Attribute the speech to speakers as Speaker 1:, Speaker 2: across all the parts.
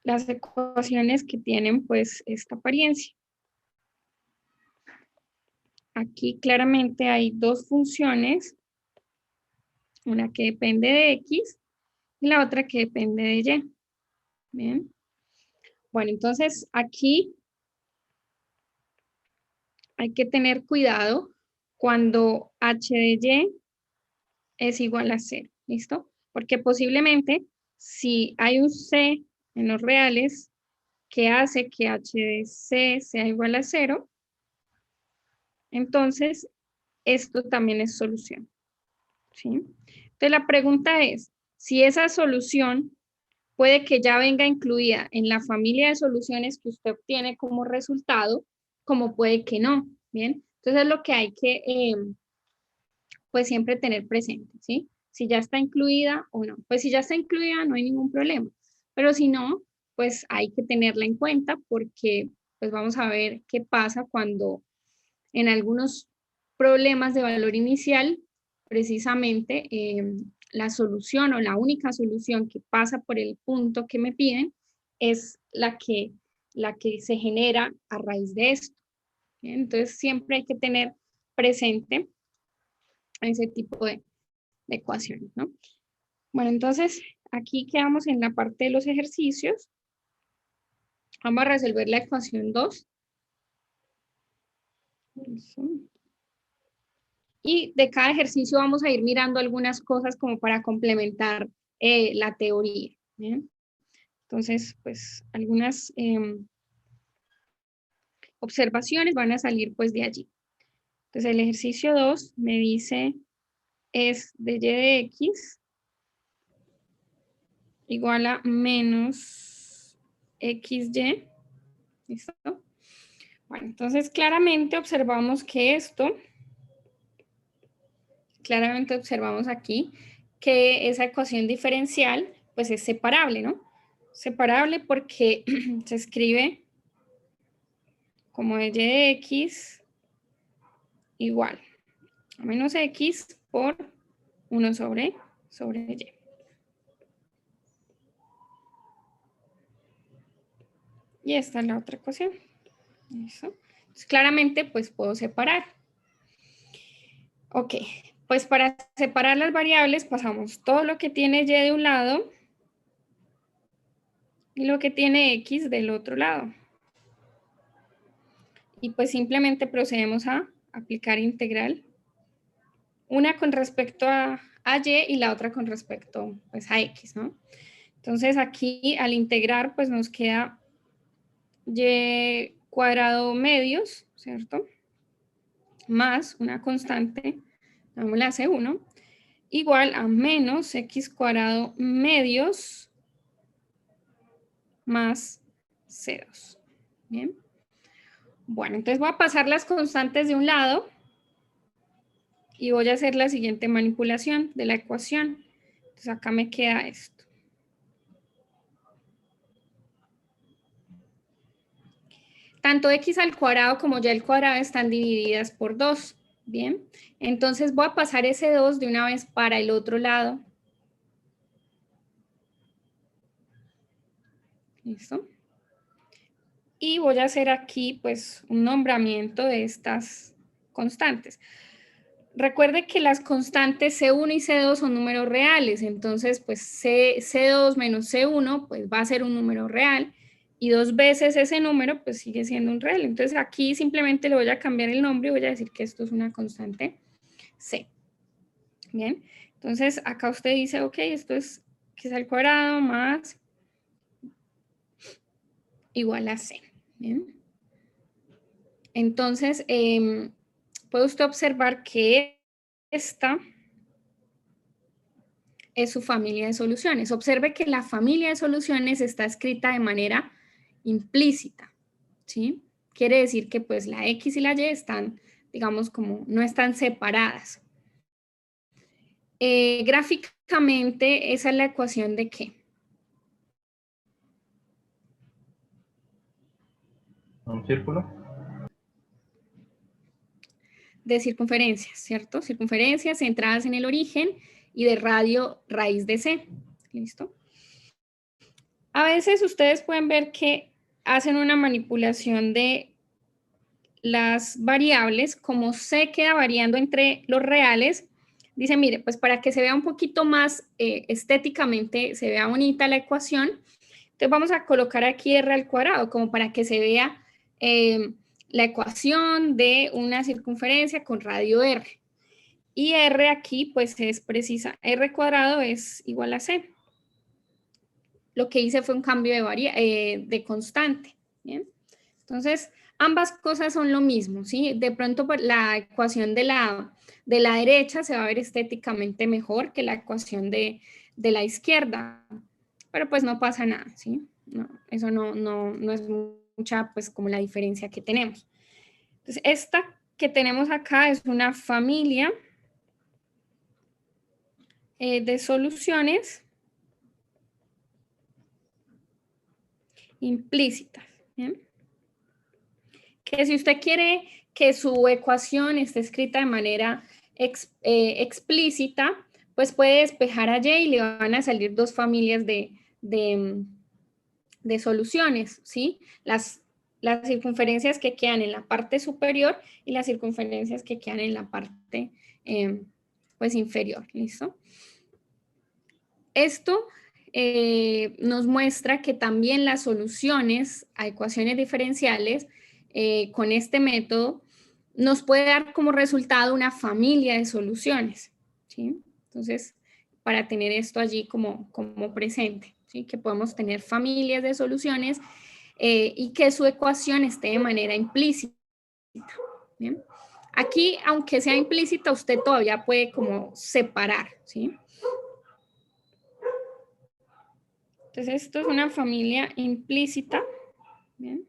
Speaker 1: las ecuaciones que tienen pues esta apariencia. Aquí claramente hay dos funciones, una que depende de X y la otra que depende de Y. Bien. Bueno, entonces aquí hay que tener cuidado cuando h de Y es igual a 0, ¿listo? Porque posiblemente si hay un C en los reales que hace que h de C sea igual a 0, entonces esto también es solución, ¿sí? Entonces la pregunta es, si esa solución puede que ya venga incluida en la familia de soluciones que usted obtiene como resultado, como puede que no, ¿bien? Entonces es lo que hay que, pues siempre tener presente, ¿sí? Si ya está incluida o no. Pues si ya está incluida no hay ningún problema, pero si no, pues hay que tenerla en cuenta porque pues vamos a ver qué pasa cuando en algunos problemas de valor inicial, precisamente la solución o la única solución que pasa por el punto que me piden es la que se genera a raíz de esto. ¿Bien? Entonces siempre hay que tener presente ese tipo de ecuaciones, ¿no? Bueno, entonces aquí quedamos en la parte de los ejercicios. Vamos a resolver la ecuación 2. Y de cada ejercicio vamos a ir mirando algunas cosas como para complementar la teoría. ¿Bien? Entonces, pues algunas observaciones van a salir pues de allí. Entonces el ejercicio 2 me dice es de y de x igual a menos xy. ¿Listo? Bueno, entonces claramente observamos que claramente observamos aquí que esa ecuación diferencial pues es separable, ¿no? Separable porque se escribe como y de x igual a menos x por 1 sobre y. Y esta es la otra ecuación. ¿Eso? Entonces, claramente pues puedo separar. Ok, pues para separar las variables pasamos todo lo que tiene y de un lado y lo que tiene x del otro lado. Y pues simplemente procedemos a aplicar integral. Una con respecto a y y la otra con respecto pues, a x, ¿no? Entonces aquí al integrar pues nos queda y cuadrado medios, ¿cierto? Más una constante, llamémosla C1, igual a menos x cuadrado medios más C2. Bien. Bueno, entonces voy a pasar las constantes de un lado y voy a hacer la siguiente manipulación de la ecuación. Entonces acá me queda esto. Tanto x al cuadrado como y al cuadrado están divididas por 2. Bien, entonces voy a pasar ese 2 de una vez para el otro lado. ¿Listo? Y voy a hacer aquí pues un nombramiento de estas constantes. Recuerde que las constantes C1 y C2 son números reales, entonces pues C2 menos C1 pues va a ser un número real y 2 veces ese número pues sigue siendo un real. Entonces aquí simplemente le voy a cambiar el nombre y voy a decir que esto es una constante C. Bien, entonces acá usted dice, ok, esto es x al cuadrado más igual a C. Bien. Entonces, puede usted observar que esta es su familia de soluciones. Observe que la familia de soluciones está escrita de manera implícita, ¿sí? Quiere decir que pues la X y la Y están, digamos, como no están separadas. Gráficamente, esa es la ecuación de ¿qué?
Speaker 2: ¿Un círculo?
Speaker 1: De circunferencias, ¿cierto? Circunferencias centradas en el origen y de radio raíz de C. ¿Listo? A veces ustedes pueden ver que hacen una manipulación de las variables, como C queda variando entre los reales, dice, mire, pues para que se vea un poquito más estéticamente, se vea bonita la ecuación, entonces vamos a colocar aquí R al cuadrado, como para que se vea la ecuación de una circunferencia con radio R. Y R aquí, pues es precisa, R cuadrado es igual a C. Lo que hice fue un cambio de constante, ¿bien? Entonces, ambas cosas son lo mismo, ¿sí? De pronto pues, la ecuación de la derecha se va a ver estéticamente mejor que la ecuación de la izquierda, pero pues no pasa nada, ¿sí? No, eso no es mucha, pues, como la diferencia que tenemos. Entonces, esta que tenemos acá es una familia de soluciones implícitas, ¿bien? Que si usted quiere que su ecuación esté escrita de manera explícita, pues puede despejar a Y y le van a salir dos familias de soluciones, ¿sí? Las circunferencias que quedan en la parte superior y las circunferencias que quedan en la parte pues inferior, ¿listo? Esto nos muestra que también las soluciones a ecuaciones diferenciales con este método nos puede dar como resultado una familia de soluciones, ¿sí? Entonces, para tener esto allí como presente, ¿sí? Que podemos tener familias de soluciones y que su ecuación esté de manera implícita, ¿bien? Aquí, aunque sea implícita, usted todavía puede como separar, ¿sí? Entonces, esto es una familia implícita, ¿bien?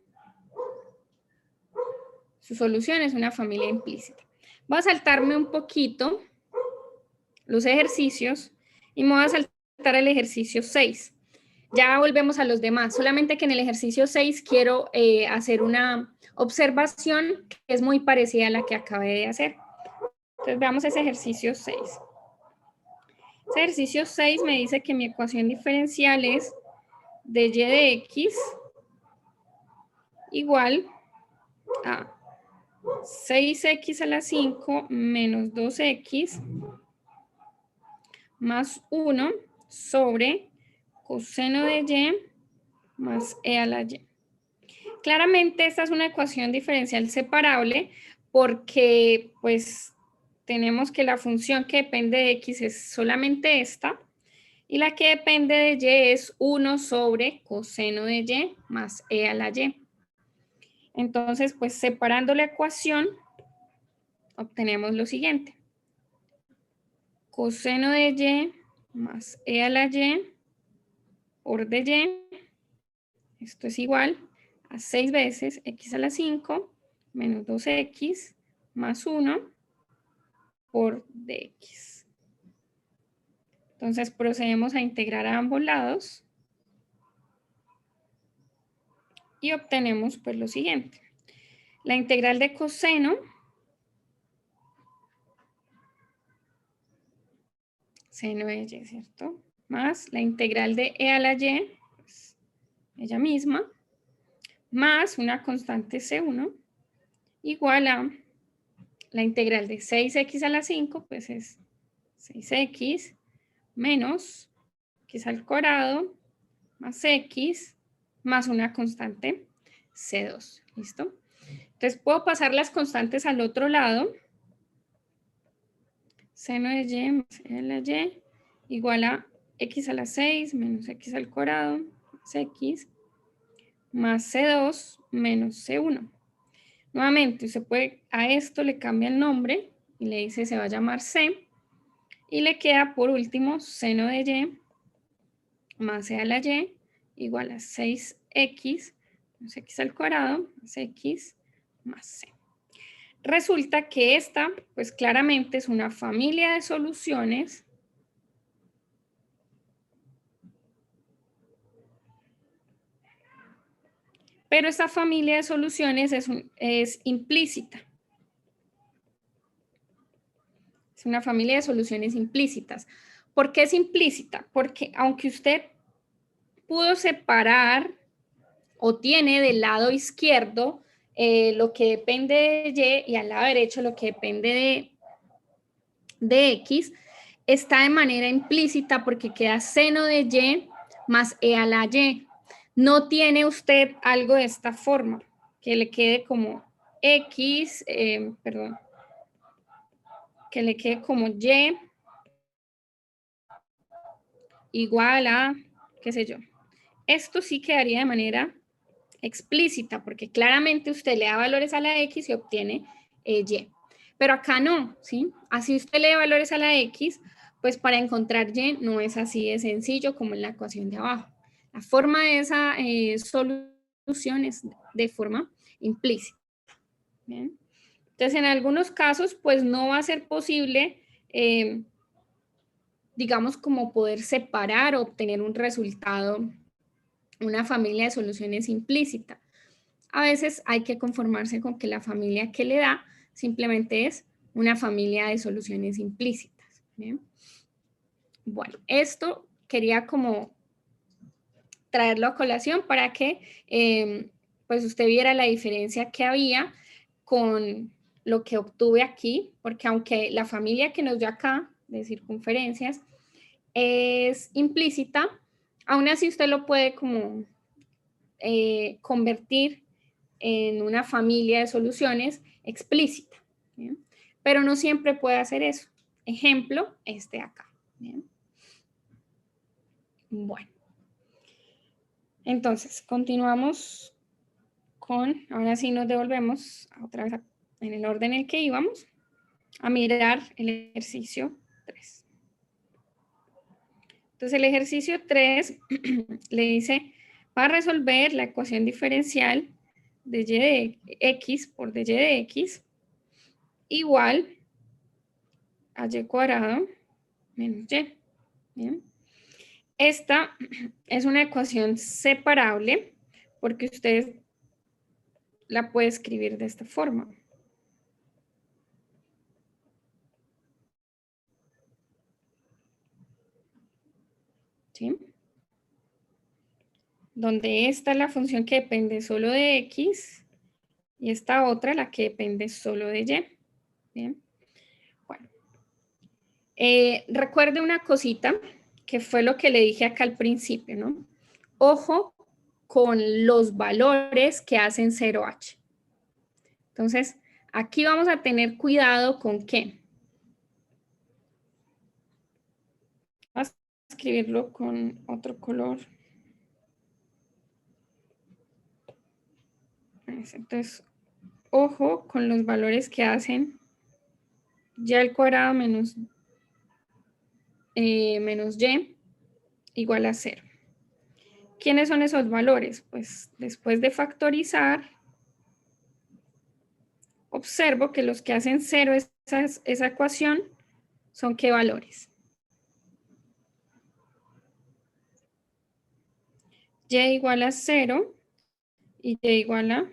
Speaker 1: Su solución es una familia implícita. Voy a saltarme un poquito los ejercicios y me voy a saltar al ejercicio 6. Ya volvemos a los demás, solamente que en el ejercicio 6 quiero hacer una observación que es muy parecida a la que acabé de hacer. Entonces, veamos ese ejercicio 6. Ese ejercicio 6 me dice que mi ecuación diferencial es de y de x igual a 6x a la 5 menos 2x más 1 sobre coseno de y más e a la y. Claramente esta es una ecuación diferencial separable porque pues tenemos que la función que depende de x es solamente esta y la que depende de y es 1 sobre coseno de y más e a la y. Entonces, pues separando la ecuación, obtenemos lo siguiente. Coseno de y más e a la y por de y, esto es igual a 6 veces x a la 5 menos 2x más 1 por dx. Entonces procedemos a integrar a ambos lados y obtenemos pues lo siguiente. La integral de coseno, seno de y, ¿cierto? Más la integral de e a la y, pues, ella misma, más una constante C1, igual a la integral de 6x a la 5, pues es 6x menos x al cuadrado más x más una constante C2. ¿Listo? Entonces puedo pasar las constantes al otro lado. Seno de y más e a la y igual a x a la 6 menos x al cuadrado más x más C2 menos C1. Nuevamente, usted puede, a esto le cambia el nombre y le dice se va a llamar C y le queda por último seno de y más e a la y igual a 6x menos x al cuadrado más x más c. Resulta que esta, pues claramente es una familia de soluciones pero esta familia de soluciones es implícita. Es una familia de soluciones implícitas. ¿Por qué es implícita? Porque aunque usted pudo separar o tiene del lado izquierdo lo que depende de Y y al lado derecho lo que depende de X, está de manera implícita porque queda seno de Y más E a la Y. No tiene usted algo de esta forma, que le quede como X, perdón, que le quede como Y igual a, qué sé yo. Esto sí quedaría de manera explícita, porque claramente usted le da valores a la X y obtiene Y. Pero acá no, ¿sí? Así usted le da valores a la X, pues para encontrar Y no es así de sencillo como en la ecuación de abajo. La forma de esa solución es de forma implícita. ¿Bien? Entonces, en algunos casos, pues no va a ser posible, digamos, como poder separar o obtener un resultado, una familia de soluciones implícita. A veces hay que conformarse con que la familia que le da simplemente es una familia de soluciones implícitas. ¿Bien? Bueno, esto quería como traerlo a colación para que pues usted viera la diferencia que había con lo que obtuve aquí, porque aunque la familia que nos dio acá de circunferencias es implícita, aún así usted lo puede como convertir en una familia de soluciones explícita. ¿Bien? Pero no siempre puede hacer eso. Ejemplo, este acá. ¿Bien? Bueno, entonces continuamos con, ahora sí nos devolvemos otra vez en el orden en el que íbamos, a mirar el ejercicio 3. Entonces el ejercicio 3 le dice, para resolver la ecuación diferencial de y de x por dy de x igual a y cuadrado menos y. ¿Bien? Esta es una ecuación separable porque usted la puede escribir de esta forma. ¿Sí? Donde esta es la función que depende solo de x y esta otra la que depende solo de y. ¿Bien? Bueno. Recuerde una cosita que fue lo que le dije acá al principio, ¿no? Ojo con los valores que hacen 0h. Entonces, aquí vamos a tener cuidado con qué. Vamos a escribirlo con otro color. Entonces, ojo con los valores que hacen y al cuadrado menos y igual a 0. ¿Quiénes son esos valores? Pues después de factorizar, observo que los que hacen 0 esa ecuación son ¿qué valores? Y igual a 0 y y igual a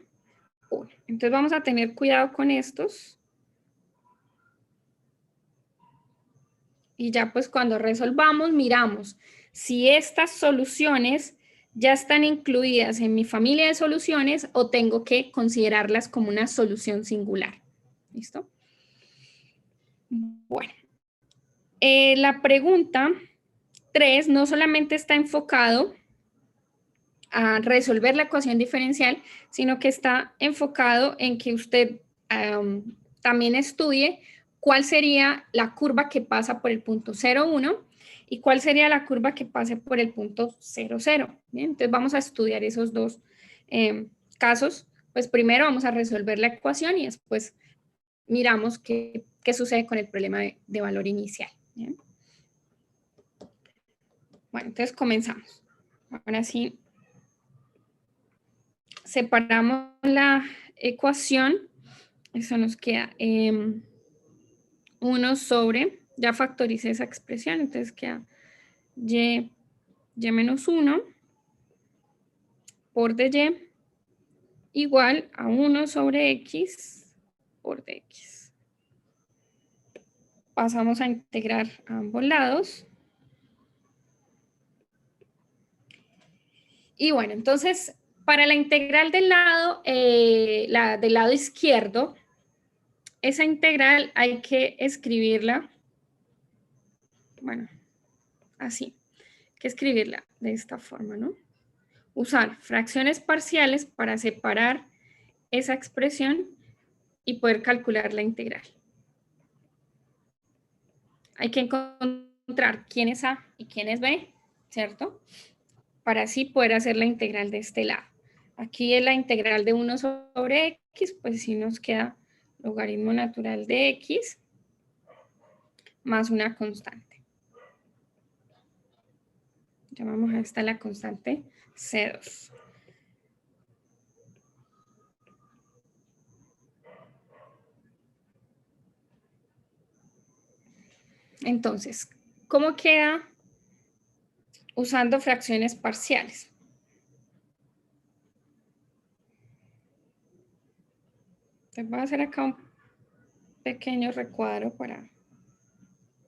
Speaker 1: 1. Entonces vamos a tener cuidado con estos. Y ya pues cuando resolvamos, miramos si estas soluciones ya están incluidas en mi familia de soluciones o tengo que considerarlas como una solución singular. ¿Listo? Bueno, la pregunta 3 no solamente está enfocado a resolver la ecuación diferencial, sino que está enfocado en que usted también estudie cuál sería la curva que pasa por el punto 0, 1 y cuál sería la curva que pase por el punto 0, 0. ¿Bien? Entonces vamos a estudiar esos dos casos. Pues primero vamos a resolver la ecuación y después miramos qué sucede con el problema de valor inicial. ¿Bien? Bueno, entonces comenzamos. Ahora sí, separamos la ecuación, eso nos queda 1 sobre, ya factoricé esa expresión, entonces queda y menos 1 por dy igual a 1 sobre x por dx. Pasamos a integrar a ambos lados. Y bueno, entonces, para la integral del lado, del lado izquierdo, esa integral hay que escribirla, bueno, así, hay que escribirla de esta forma, ¿no? Usar fracciones parciales para separar esa expresión y poder calcular la integral. Hay que encontrar quién es A y quién es B, ¿cierto? Para así poder hacer la integral de este lado. Aquí es la integral de 1 sobre X, pues sí nos queda logaritmo natural de X más una constante. Llamamos a esta la constante C2. Entonces, ¿cómo queda usando fracciones parciales? Les voy a hacer acá un pequeño recuadro para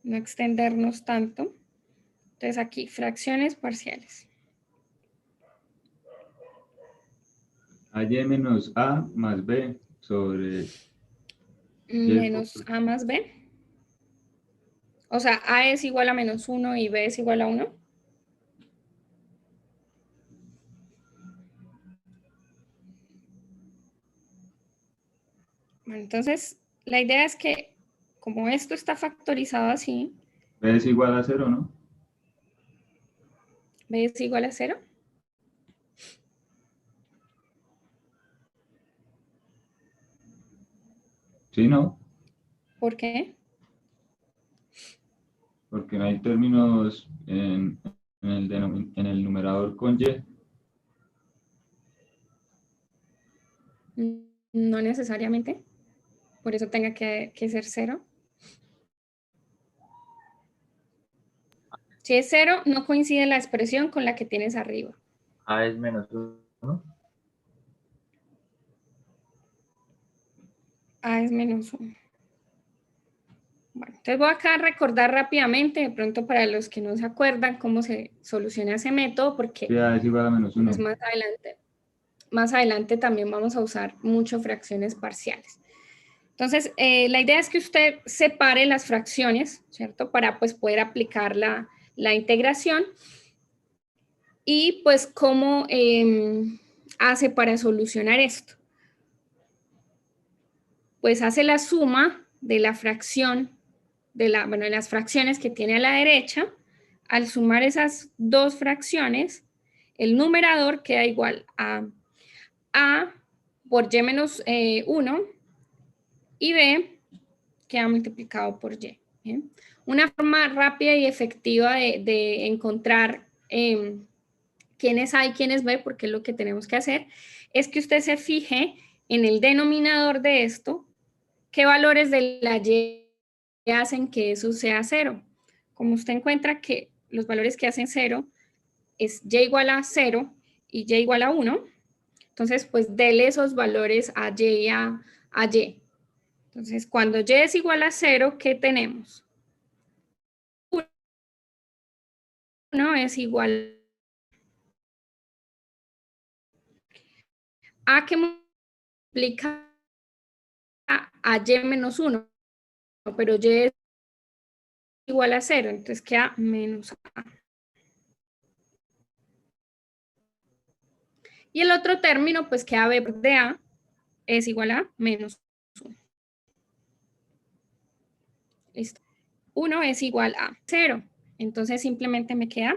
Speaker 1: no extendernos tanto. Entonces aquí, fracciones parciales.
Speaker 3: Y menos A más B sobre
Speaker 1: Menos A más B. O sea, A es igual a menos 1 y B es igual a 1. Bueno, entonces, la idea es que como esto está factorizado así,
Speaker 3: B es igual a 0, ¿no?
Speaker 1: B es igual a 0.
Speaker 3: Sí, ¿no?
Speaker 1: ¿Por qué?
Speaker 3: Porque no hay términos en el numerador con Y.
Speaker 1: No necesariamente. Por eso tenga que ser 0. Si es 0, no coincide la expresión con la que tienes arriba.
Speaker 2: A es menos 1.
Speaker 1: A es menos 1. Bueno, entonces voy acá a recordar rápidamente, de pronto para los que no se acuerdan cómo se soluciona ese método, porque
Speaker 3: Sí, A es igual a menos 1.
Speaker 1: pues más adelante también vamos a usar mucho fracciones parciales. Entonces, la idea es que usted separe las fracciones, ¿cierto? Para pues poder aplicar la integración. Y pues, ¿cómo hace para solucionar esto? Pues hace la suma de la fracción, de las fracciones que tiene a la derecha. Al sumar esas dos fracciones, el numerador queda igual a A por Y menos 1 y B queda multiplicado por Y. ¿Bien? Una forma rápida y efectiva de encontrar quién es A y quién es B, porque es lo que tenemos que hacer, es que usted se fije en el denominador de esto, qué valores de la Y hacen que eso sea 0. Como usted encuentra que los valores que hacen 0 es Y igual a 0 y Y igual a 1, entonces pues dele esos valores a Y y a Y. Entonces, cuando Y es igual a 0, ¿qué tenemos? 1 es igual a que multiplica a Y menos 1, pero Y es igual a 0, entonces queda menos A. Y el otro término, pues queda B de A es igual a menos 1. Listo. 1 es igual a 0. Entonces simplemente me queda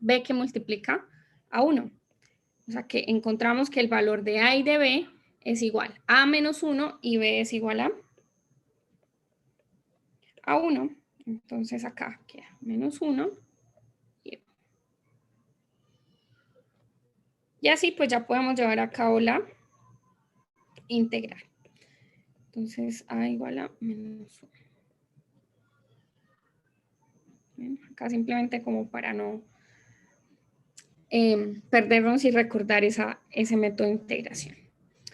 Speaker 1: B que multiplica a 1. O sea que encontramos que el valor de A y de B es igual a menos 1 y B es igual a 1. Entonces acá queda menos 1. Y así pues ya podemos llevar a cabo la integral. Entonces A igual a menos 1. Bien, acá simplemente como para no perdernos y recordar ese método de integración.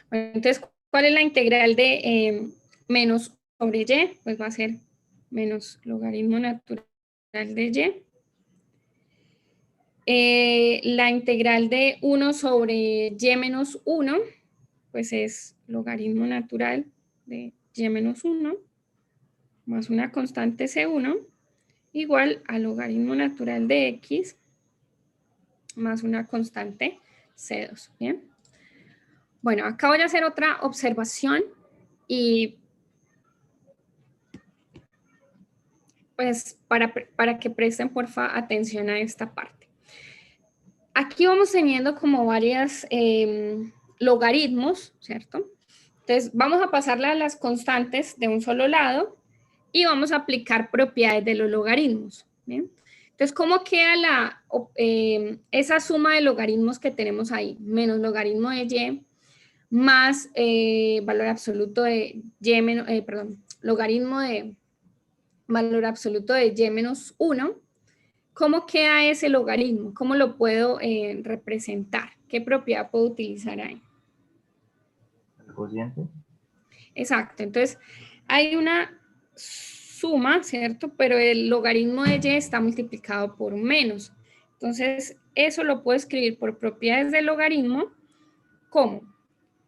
Speaker 1: Bueno, entonces, ¿cuál es la integral de menos sobre Y? Pues va a ser menos logaritmo natural de Y La integral de 1 sobre y menos 1, pues es logaritmo natural de y menos 1 más una constante C1 igual al logaritmo natural de X más una constante C2. ¿Bien? Bueno, acá voy a hacer otra observación y pues para que presten porfa atención a esta parte. Aquí vamos teniendo como varias logaritmos, ¿cierto? Entonces vamos a pasarle a las constantes de un solo lado y vamos a aplicar propiedades de los logaritmos. ¿Bien? Entonces, ¿cómo queda esa suma de logaritmos que tenemos ahí? Menos logaritmo de y más valor absoluto de y menos, logaritmo de valor absoluto de y menos 1. ¿Cómo queda ese logaritmo? ¿Cómo lo puedo representar? ¿Qué propiedad puedo utilizar ahí?
Speaker 2: ¿El cociente?
Speaker 1: Exacto, entonces hay una suma, ¿cierto? Pero el logaritmo de y está multiplicado por menos. Entonces, eso lo puedo escribir por propiedades del logaritmo como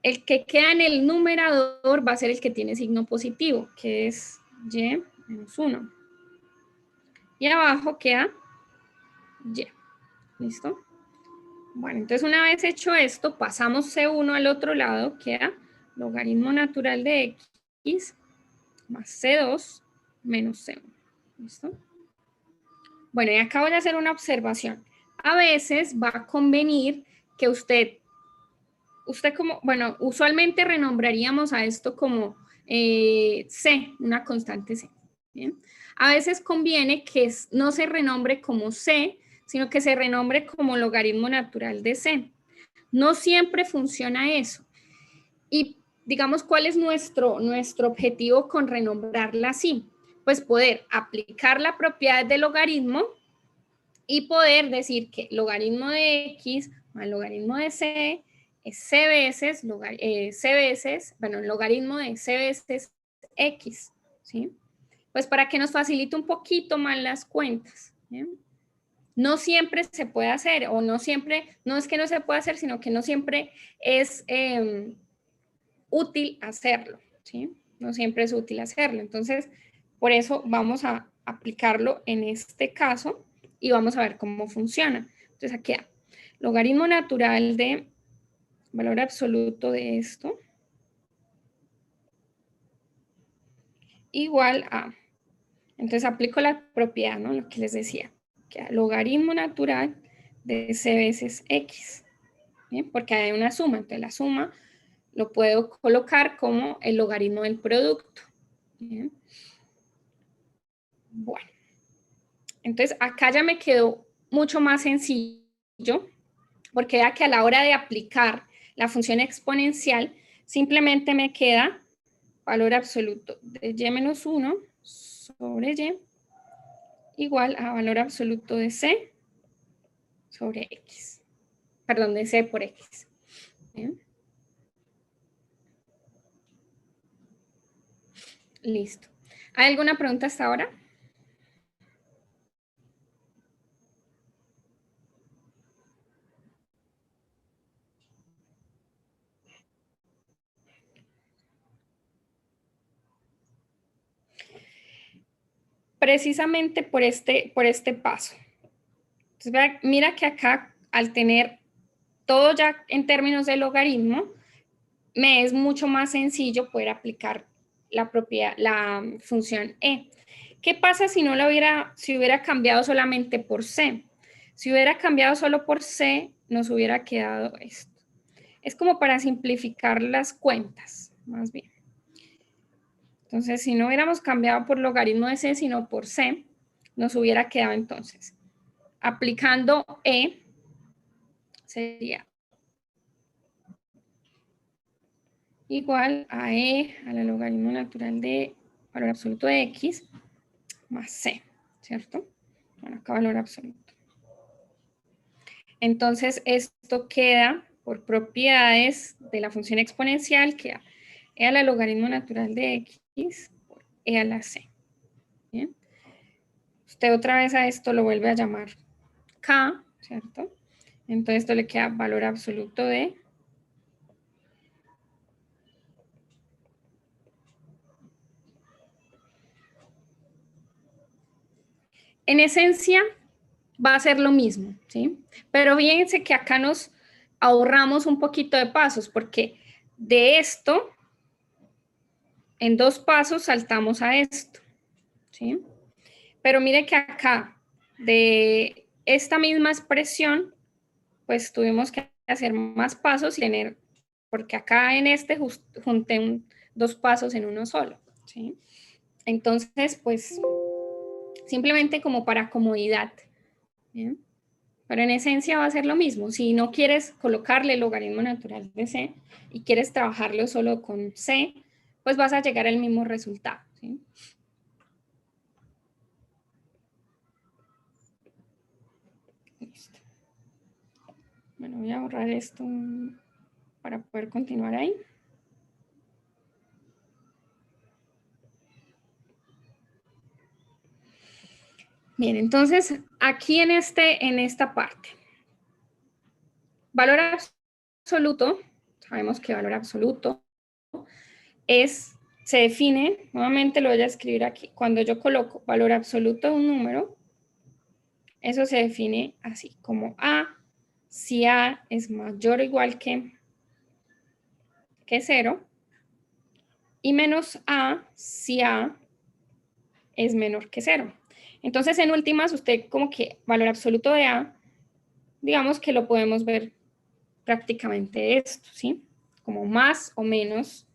Speaker 1: el que queda en el numerador va a ser el que tiene signo positivo, que es y menos 1. Y abajo queda y. ¿Listo? Bueno, entonces una vez hecho esto, pasamos C1 al otro lado, queda logaritmo natural de X más C2 menos C1. ¿Listo? Bueno, y acá voy a hacer una observación. A veces va a convenir que usted como, bueno, usualmente renombraríamos a esto como C, una constante C. ¿Bien? A veces conviene que no se renombre como C, sino que se renombre como logaritmo natural de C. No siempre funciona eso. Y digamos, ¿cuál es nuestro objetivo con renombrarla así? Pues poder aplicar la propiedad del logaritmo y poder decir que logaritmo de X más logaritmo de C es C veces, logaritmo de C veces X, ¿sí? Pues para que nos facilite un poquito más las cuentas, ¿bien? No siempre se puede hacer, o no siempre, no es que no se pueda hacer, sino que no siempre es útil hacerlo, ¿sí? No siempre es útil hacerlo. Entonces, por eso vamos a aplicarlo en este caso y vamos a ver cómo funciona. Entonces, aquí logaritmo natural de valor absoluto de esto igual a, entonces aplico la propiedad, ¿no? Lo que les decía, que logaritmo natural de c veces x, ¿bien? Porque hay una suma, entonces la suma lo puedo colocar como el logaritmo del producto. ¿Bien? Bueno, entonces acá ya me quedó mucho más sencillo, porque ya que a la hora de aplicar la función exponencial, simplemente me queda valor absoluto de y menos 1 sobre y igual a valor absoluto de c sobre x. Perdón, de c por x. ¿Bien? Listo. ¿Hay alguna pregunta hasta ahora? Precisamente por este paso. Entonces, mira que acá, al tener todo ya en términos de logaritmo, me es mucho más sencillo poder aplicar la función e. ¿Qué pasa si no si hubiera cambiado solamente por c? Si hubiera cambiado solo por c, nos hubiera quedado esto. Es como para simplificar las cuentas, más bien. Entonces, si no hubiéramos cambiado por logaritmo de c, sino por c, nos hubiera quedado entonces. Aplicando e, sería igual a e a la logaritmo natural de valor absoluto de x más c, ¿cierto? Bueno, acá valor absoluto. Entonces, esto queda por propiedades de la función exponencial, queda e a la logaritmo natural de x por e a la c. ¿Bien? Usted otra vez a esto lo vuelve a llamar k, ¿cierto? Entonces esto le queda valor absoluto de en esencia va a ser lo mismo, ¿sí? Pero fíjense que acá nos ahorramos un poquito de pasos porque de esto, en 2 pasos saltamos a esto, ¿sí? Pero mire que acá, de esta misma expresión, pues tuvimos que hacer más pasos y tener, porque acá en este junté 2 pasos en uno solo, ¿sí? Entonces, pues, simplemente como para comodidad, ¿bien? Pero en esencia va a ser lo mismo. Si no quieres colocarle el logaritmo natural de C y quieres trabajarlo solo con C, pues vas a llegar al mismo resultado, ¿sí? Listo. Bueno, voy a borrar esto para poder continuar ahí. Bien, entonces aquí en esta parte, valor absoluto, sabemos que valor absoluto se define, nuevamente lo voy a escribir aquí, cuando yo coloco valor absoluto de un número, eso se define así, como A, si A es mayor o igual que 0, y menos A, si A es menor que 0. Entonces, en últimas, usted como que valor absoluto de A, digamos que lo podemos ver prácticamente esto, ¿sí? Como más o menos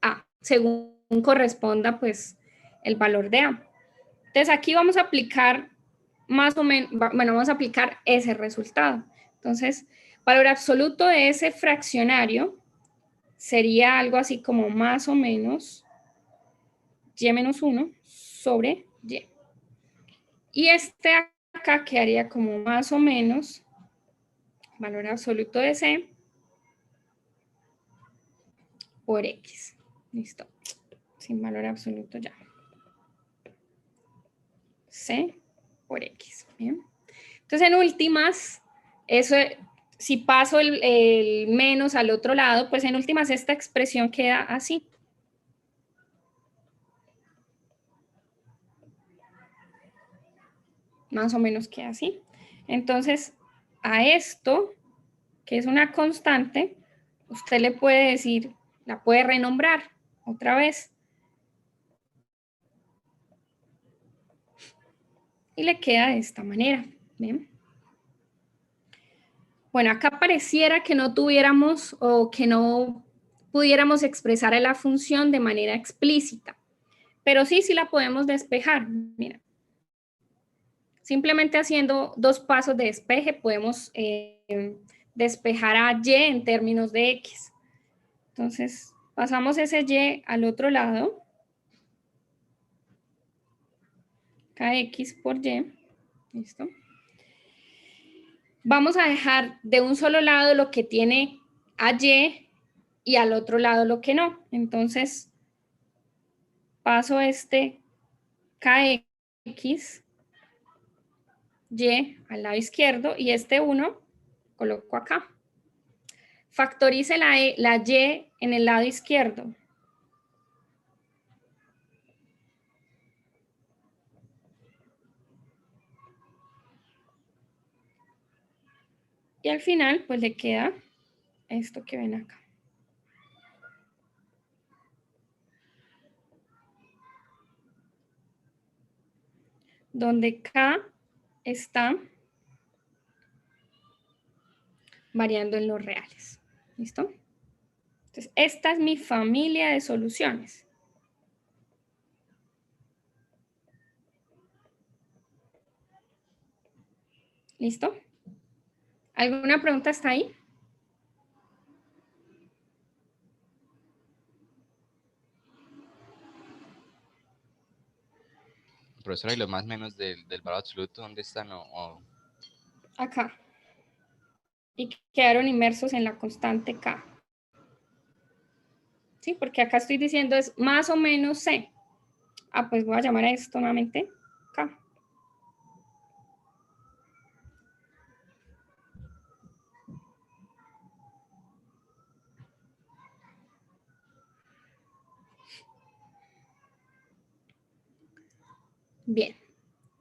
Speaker 1: A, según corresponda, pues, el valor de A. Entonces, aquí vamos a aplicar más o menos, bueno, vamos a aplicar ese resultado. Entonces, valor absoluto de ese fraccionario sería algo así como más o menos y menos 1 sobre y. Y este acá quedaría como más o menos valor absoluto de C por X. Listo. Sin valor absoluto ya. C por X. Bien. Entonces, en últimas, eso, si paso el menos al otro lado, pues en últimas esta expresión queda así. Más o menos queda así. Entonces, a esto, que es una constante, usted le puede decir, la puede renombrar otra vez. Y le queda de esta manera. ¿Bien? Bueno, acá pareciera que no tuviéramos o que no pudiéramos expresar a la función de manera explícita, pero sí la podemos despejar. Mira, simplemente haciendo 2 pasos de despeje podemos despejar a y en términos de x. Entonces, pasamos ese y al otro lado, kx por y, ¿listo? Vamos a dejar de un solo lado lo que tiene a y al otro lado lo que no. Entonces, paso este kx, y al lado izquierdo y este 1 coloco acá. Factorice la y en el lado izquierdo. Y al final, pues le queda esto que ven acá. Donde k está variando en los reales. ¿Listo? Entonces, esta es mi familia de soluciones. ¿Listo? ¿Alguna pregunta hasta ahí?
Speaker 4: Profesora, ¿y los más menos del valor absoluto dónde están?
Speaker 1: Acá. Y quedaron inmersos en la constante k. ¿Sí? Porque acá estoy diciendo es más o menos c. Ah, pues voy a llamar a esto nuevamente k. Bien,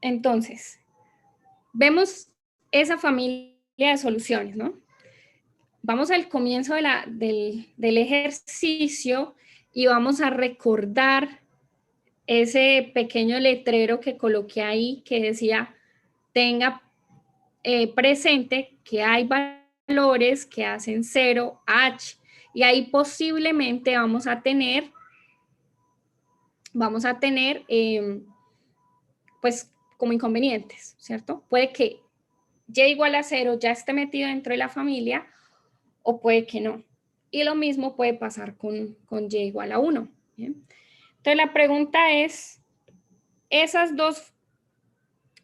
Speaker 1: entonces, vemos esa familia de soluciones, ¿no? Vamos al comienzo del ejercicio y vamos a recordar ese pequeño letrero que coloqué ahí que decía, tenga presente que hay valores que hacen 0, h, y ahí posiblemente vamos a tener pues como inconvenientes, ¿cierto? Puede que y igual a 0 ya esté metido dentro de la familia o puede que no. Y lo mismo puede pasar con y igual a 1. ¿Bien? Entonces la pregunta es, esas dos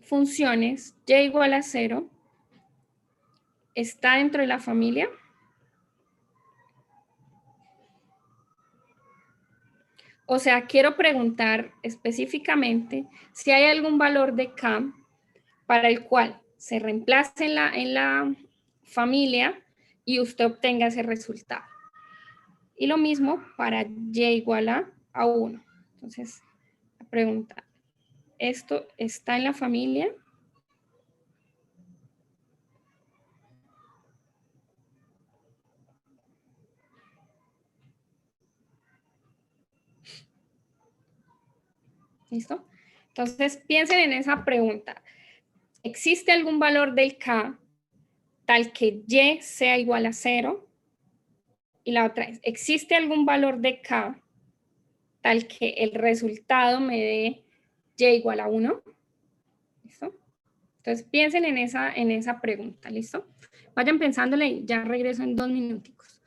Speaker 1: funciones, y igual a 0, ¿está dentro de la familia? O sea, quiero preguntar específicamente si hay algún valor de k para el cual se reemplace en la familia y usted obtenga ese resultado. Y lo mismo para y igual a 1. Entonces, la pregunta, ¿esto está en la familia? ¿Listo? Entonces, piensen en esa pregunta. ¿Existe algún valor del k tal que y sea igual a 0? Y la otra es, ¿existe algún valor de k tal que el resultado me dé y igual a 1? ¿Listo? Entonces piensen en esa pregunta, ¿listo? Vayan pensándole y ya regreso en 2 minuticos.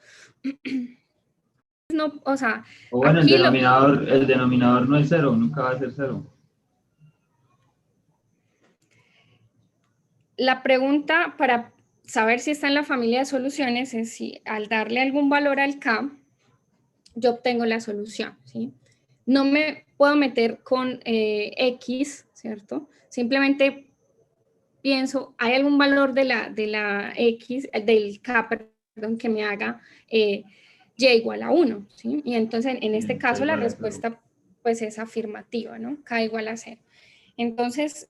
Speaker 1: No, o sea,
Speaker 3: O bueno,
Speaker 1: aquí
Speaker 3: el denominador no es 0, nunca va a ser 0.
Speaker 1: la pregunta para saber si está en la familia de soluciones es si al darle algún valor al k, yo obtengo la solución, ¿sí? No me puedo meter con x, ¿cierto? Simplemente pienso, ¿hay algún valor de la x, del k, perdón, que me haga y igual a 1, ¿sí? Y entonces en este caso la respuesta pues es afirmativa, ¿no? K igual a 0. Entonces,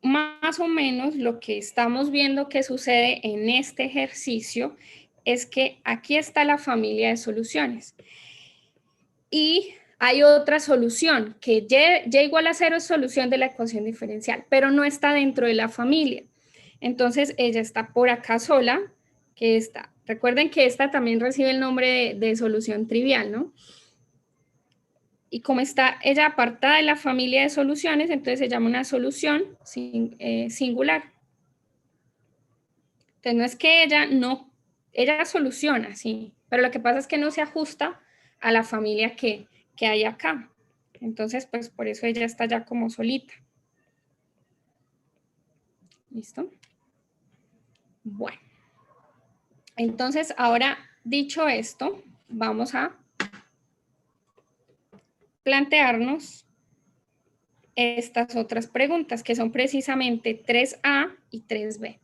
Speaker 1: más o menos lo que estamos viendo que sucede en este ejercicio es que aquí está la familia de soluciones. Y hay otra solución, que y igual a 0 es solución de la ecuación diferencial, pero no está dentro de la familia. Entonces ella está por acá sola, que está. Recuerden que esta también recibe el nombre de solución trivial, ¿no? Y como está ella apartada de la familia de soluciones, entonces se llama una solución singular. Entonces no es que ella soluciona, sí, pero lo que pasa es que no se ajusta a la familia que hay acá. Entonces, pues por eso ella está ya como solita. ¿Listo? Bueno. Entonces, ahora, dicho esto, vamos a plantearnos estas otras preguntas, que son precisamente 3A y 3B.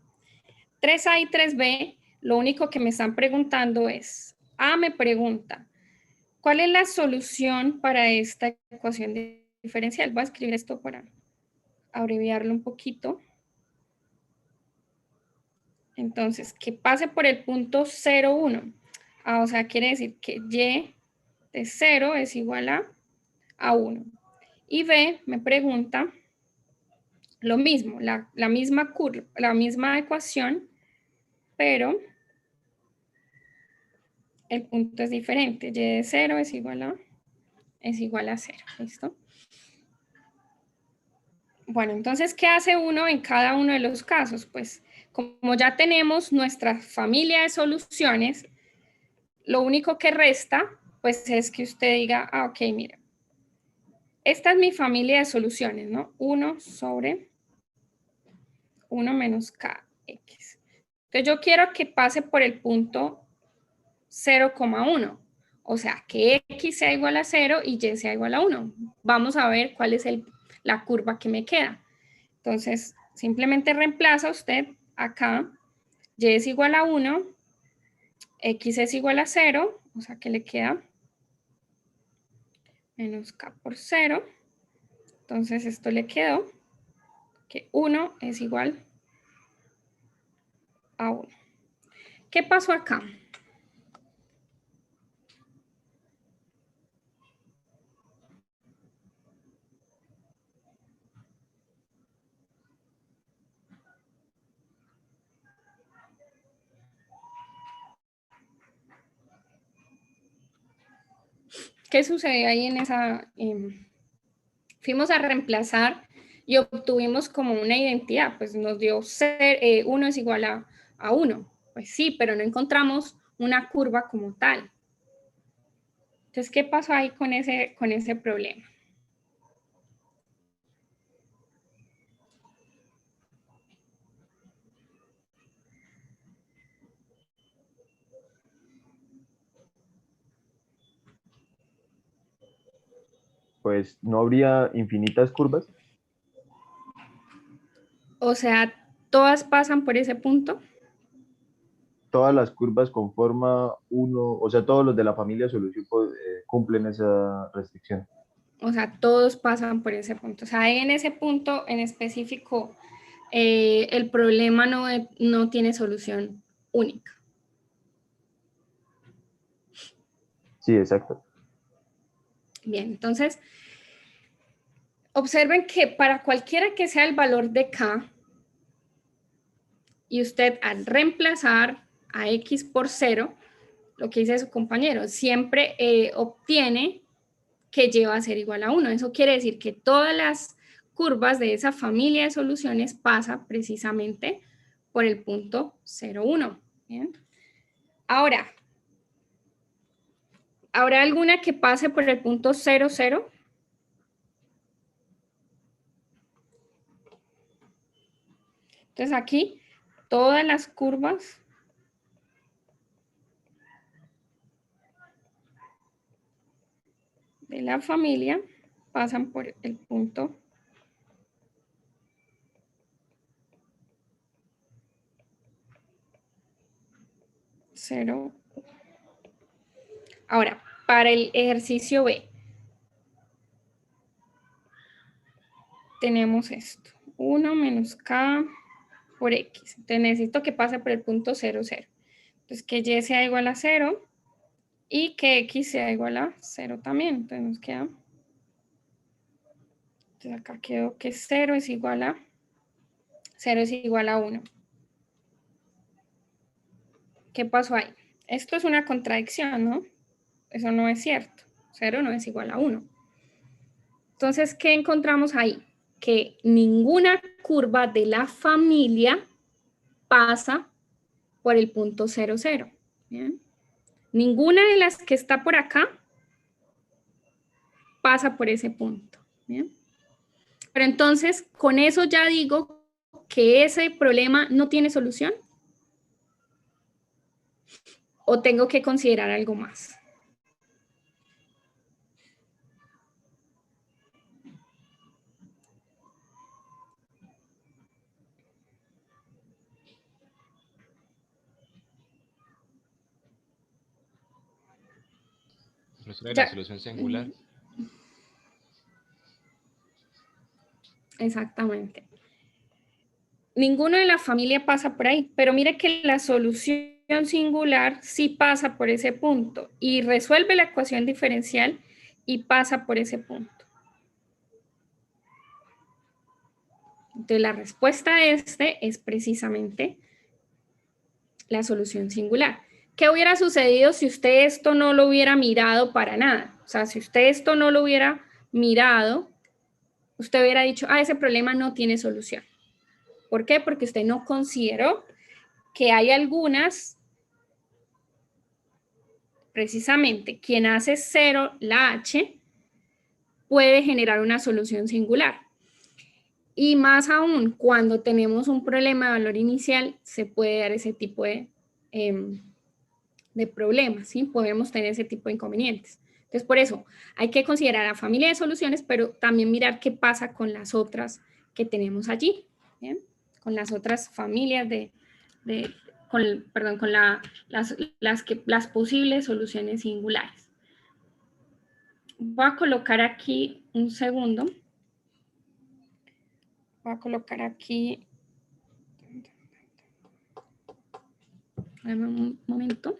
Speaker 1: 3A y 3B, lo único que me están preguntando es, A me pregunta, ¿cuál es la solución para esta ecuación diferencial? Voy a escribir esto para abreviarlo un poquito. Entonces, que pase por el punto 0, 1. O sea, quiere decir que y de 0 es igual a 1. Y B me pregunta lo mismo, la misma curva, la misma ecuación, pero el punto es diferente. Y de 0 es igual a 0. ¿Listo? Bueno, entonces, ¿qué hace uno en cada uno de los casos? Pues, como ya tenemos nuestra familia de soluciones, lo único que resta, pues, es que usted diga, ok, mira, esta es mi familia de soluciones, ¿no? 1 sobre 1 menos kx. Entonces, yo quiero que pase por el punto 0,1. O sea, que x sea igual a 0 y y sea igual a 1. Vamos a ver cuál es la curva que me queda. Entonces, simplemente reemplaza usted acá, y es igual a 1, x es igual a 0, o sea que le queda menos k por 0, Entonces esto le quedó que 1 es igual a 1. ¿Qué pasó acá? ¿Qué sucede ahí en esa? Fuimos a reemplazar y obtuvimos como una identidad, pues nos dio 1 es igual a 1. Pues sí, pero no encontramos una curva como tal. Entonces, ¿qué pasó ahí con ese problema?
Speaker 5: Pues no habría infinitas curvas.
Speaker 1: O sea, todas pasan por ese punto.
Speaker 5: Todas las curvas con forma 1, o sea, todos los de la familia solución cumplen esa restricción.
Speaker 1: O sea, todos pasan por ese punto. O sea, en ese punto en específico, el problema no tiene solución única.
Speaker 5: Sí, exacto.
Speaker 1: Bien, entonces, observen que para cualquiera que sea el valor de K, y usted al reemplazar a X por 0, lo que dice su compañero, siempre obtiene que Y va a ser igual a 1. Eso quiere decir que todas las curvas de esa familia de soluciones pasa precisamente por el punto 0, 1. ¿Bien? Ahora, ¿habrá alguna que pase por el punto 0, 0? Entonces aquí todas las curvas de la familia pasan por el punto 0. Ahora, para el ejercicio B, tenemos esto. 1 menos K por X. Entonces necesito que pase por el punto 0, 0. Entonces que Y sea igual a 0 y que X sea igual a 0 también. Entonces nos queda... Entonces acá quedó que 0 es igual a 1. ¿Qué pasó ahí? Esto es una contradicción, ¿no? Eso no es cierto. 0 no es igual a 1. Entonces, ¿qué encontramos ahí? Que ninguna curva de la familia pasa por el punto 0, 0. ¿Bien? Ninguna de las que está por acá pasa por ese punto. ¿Bien? Pero entonces, con eso ya digo que ese problema no tiene solución. ¿O tengo que considerar algo más?
Speaker 4: Profesora, ¿y la
Speaker 1: Ya.
Speaker 4: solución singular?
Speaker 1: Exactamente. Ninguno de la familia pasa por ahí, pero mire que la solución singular sí pasa por ese punto y resuelve la ecuación diferencial y pasa por ese punto. Entonces la respuesta a este es precisamente la solución singular. ¿Qué hubiera sucedido si usted esto no lo hubiera mirado para nada? O sea, si usted esto no lo hubiera mirado, usted hubiera dicho, ese problema no tiene solución. ¿Por qué? Porque usted no consideró que hay algunas, precisamente, quien hace 0, la H, puede generar una solución singular. Y más aún, cuando tenemos un problema de valor inicial, se puede dar ese tipo de problemas, ¿sí? Podemos tener ese tipo de inconvenientes. Entonces, por eso, hay que considerar a familia de soluciones, pero también mirar qué pasa con las otras que tenemos allí, ¿bien? Con las otras familias con las posibles soluciones singulares. Voy a colocar aquí un segundo Voy a colocar aquí. Dame un momento.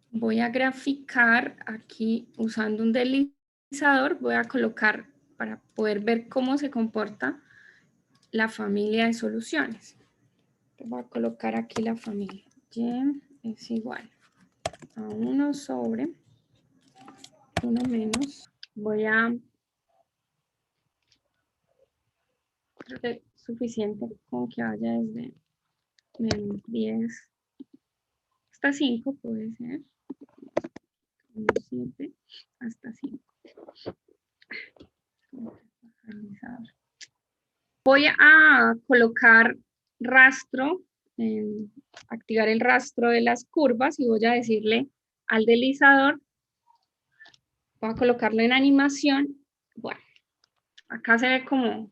Speaker 1: Voy a graficar aquí usando un deslizador. Voy a colocar para poder ver cómo se comporta la familia de soluciones. Voy a colocar aquí la familia. Y es igual a 1 sobre 1 menos. Voy a... Creo que es suficiente con que vaya desde menos 10 hasta 5, puede ser. 7 hasta 5. Voy a colocar rastro, activar el rastro de las curvas y voy a decirle al deslizador, voy a colocarlo en animación. Bueno, acá se ve como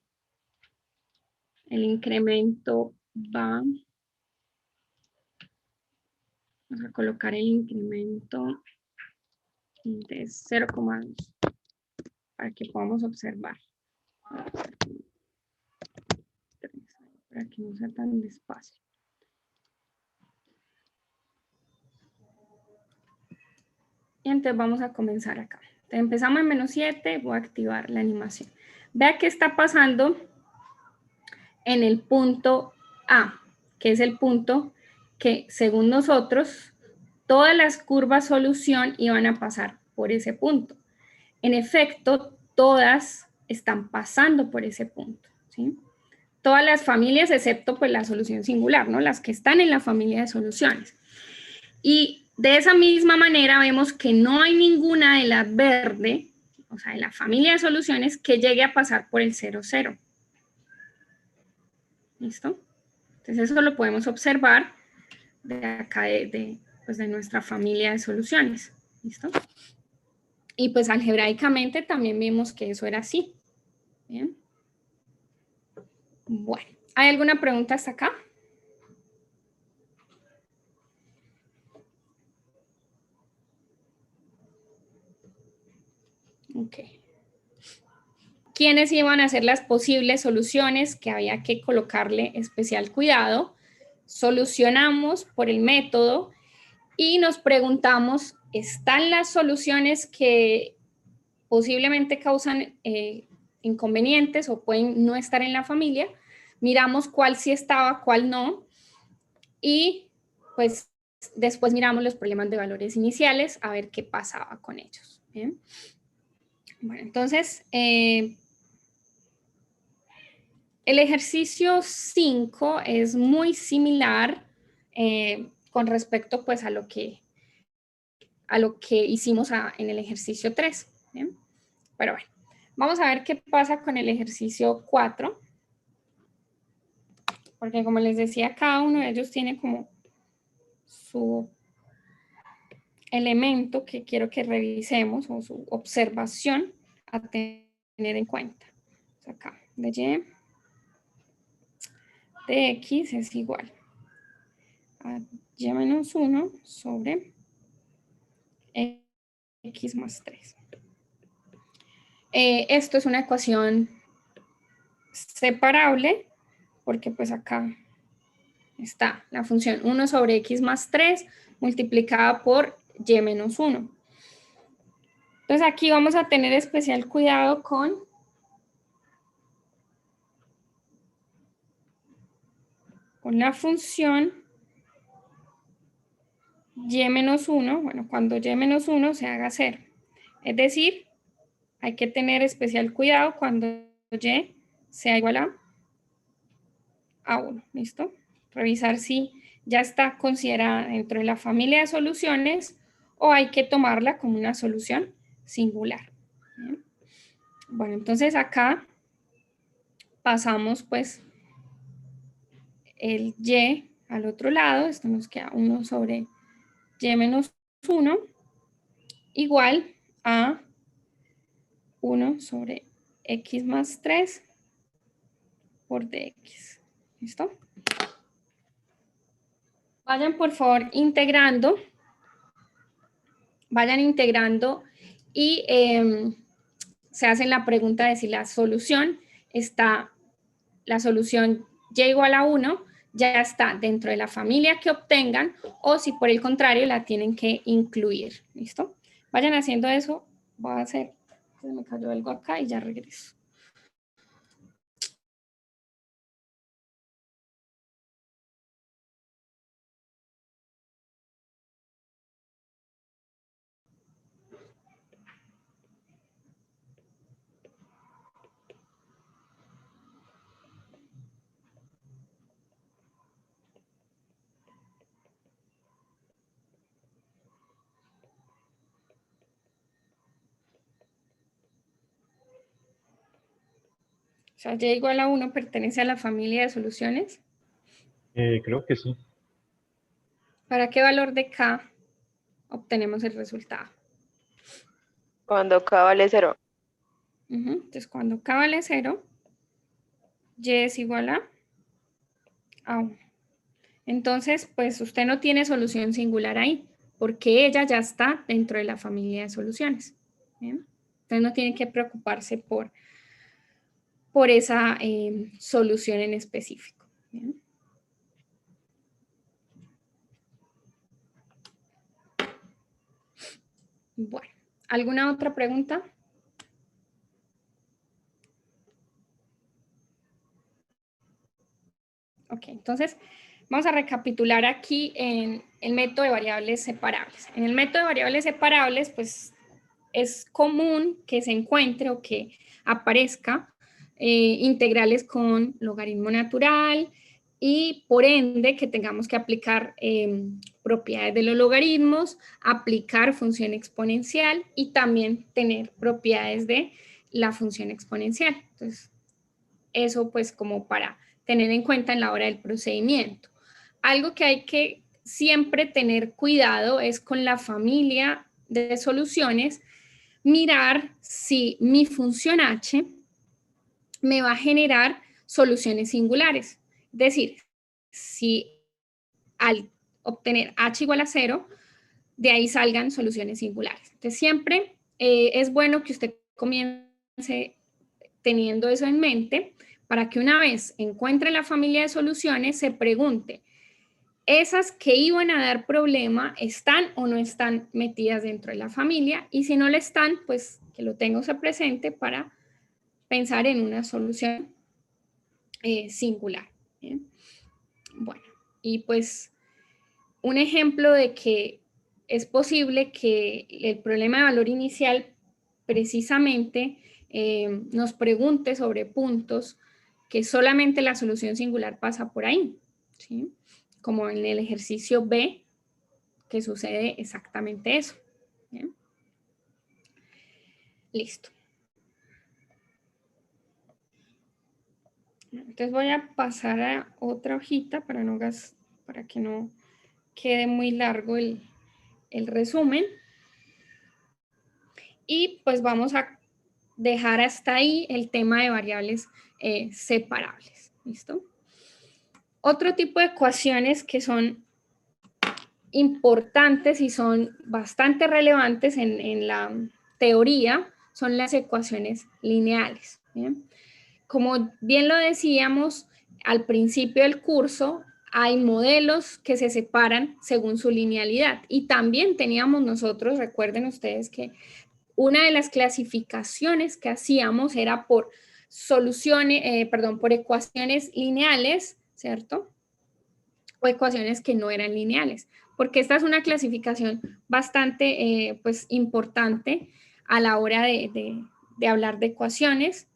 Speaker 1: el incremento va. Vamos a colocar el incremento de 0,2 para que podamos observar. Para que no sea tan despacio. Y entonces vamos a comenzar acá. Entonces empezamos en menos 7, voy a activar la animación. Vea qué está pasando en el punto A, que es el punto que según nosotros todas las curvas solución iban a pasar por ese punto. En efecto, todas están pasando por ese punto, ¿sí? Todas las familias excepto pues la solución singular, ¿no? Las que están en la familia de soluciones. Y de esa misma manera vemos que no hay ninguna de las verde, o sea, de la familia de soluciones, que llegue a pasar por el 0, 0. ¿Listo? Entonces eso lo podemos observar de acá pues de nuestra familia de soluciones. ¿Listo? Y pues algebraicamente también vimos que eso era así. Bien. Bueno, ¿hay alguna pregunta hasta acá? Ok. ¿Quiénes iban a ser las posibles soluciones que había que colocarle especial cuidado? Solucionamos por el método y nos preguntamos, ¿están las soluciones que posiblemente causan inconvenientes o pueden no estar en la familia? Miramos cuál sí estaba, cuál no. Y pues después miramos los problemas de valores iniciales a ver qué pasaba con ellos. ¿Bien? Bueno, entonces, el ejercicio 5 es muy similar con respecto pues a lo que hicimos en el ejercicio 3. ¿Bien? Pero bueno, vamos a ver qué pasa con el ejercicio 4. Porque como les decía, cada uno de ellos tiene como su elemento que quiero que revisemos o su observación a tener en cuenta. Acá, de y de x es igual a y menos 1 sobre x más 3. Esto es una ecuación separable porque pues acá está la función 1 sobre x más 3 multiplicada por y menos 1. Entonces aquí vamos a tener especial cuidado con la función y menos 1, bueno, cuando y menos 1 se haga 0. Es decir, hay que tener especial cuidado cuando y sea igual a 1, ¿listo? Revisar si ya está considerada dentro de la familia de soluciones o hay que tomarla como una solución singular. ¿Bien? Bueno, entonces acá pasamos pues el y al otro lado, esto nos queda 1 sobre y menos 1 igual a 1 sobre x más 3 por dx. ¿Listo? Vayan por favor integrando. Vayan integrando y se hacen la pregunta de si la solución está la solución y igual a 1, ya está dentro de la familia que obtengan, o si por el contrario la tienen que incluir. ¿Listo? Vayan haciendo eso. Voy a hacer, se me cayó algo acá y ya regreso. O sea, y igual a 1 pertenece a la familia de soluciones.
Speaker 6: Creo que sí.
Speaker 1: ¿Para qué valor de K obtenemos el resultado?
Speaker 7: Cuando K vale 0.
Speaker 1: Entonces, cuando K vale 0, Y es igual a 1. Entonces, pues usted no tiene solución singular ahí, porque ella ya está dentro de la familia de soluciones. ¿Bien? Entonces, no tiene que preocuparse por esa solución en específico. ¿Bien? Bueno, ¿alguna otra pregunta? Ok, entonces vamos a recapitular aquí en el método de variables separables. En el método de variables separables, pues es común que se encuentre o que aparezca integrales con logaritmo natural y por ende que tengamos que aplicar propiedades de los logaritmos, aplicar función exponencial y también tener propiedades de la función exponencial. Entonces, eso pues como para tener en cuenta en la hora del procedimiento. Algo que hay que siempre tener cuidado es con la familia de soluciones, mirar si mi función h me va a generar soluciones singulares. Es decir, si al obtener h igual a 0, de ahí salgan soluciones singulares. Entonces siempre es bueno que usted comience teniendo eso en mente para que una vez encuentre la familia de soluciones se pregunte, ¿esas que iban a dar problema están o no están metidas dentro de la familia? Y si no le están, pues que lo tenga usted presente para pensar en una solución singular. ¿Bien? Bueno, y pues un ejemplo de que es posible que el problema de valor inicial precisamente nos pregunte sobre puntos que solamente la solución singular pasa por ahí, ¿sí? Como en el ejercicio B, que sucede exactamente eso. ¿Bien? Listo. Entonces voy a pasar a otra hojita para que no quede muy largo el resumen. Y pues vamos a dejar hasta ahí el tema de variables separables. ¿Listo? Otro tipo de ecuaciones que son importantes y son bastante relevantes en la teoría son las ecuaciones lineales. ¿Bien? Como bien lo decíamos al principio del curso, hay modelos que se separan según su linealidad y también teníamos nosotros, recuerden ustedes que una de las clasificaciones que hacíamos era por por ecuaciones lineales, ¿cierto? O ecuaciones que no eran lineales, porque esta es una clasificación bastante pues, importante a la hora de hablar de ecuaciones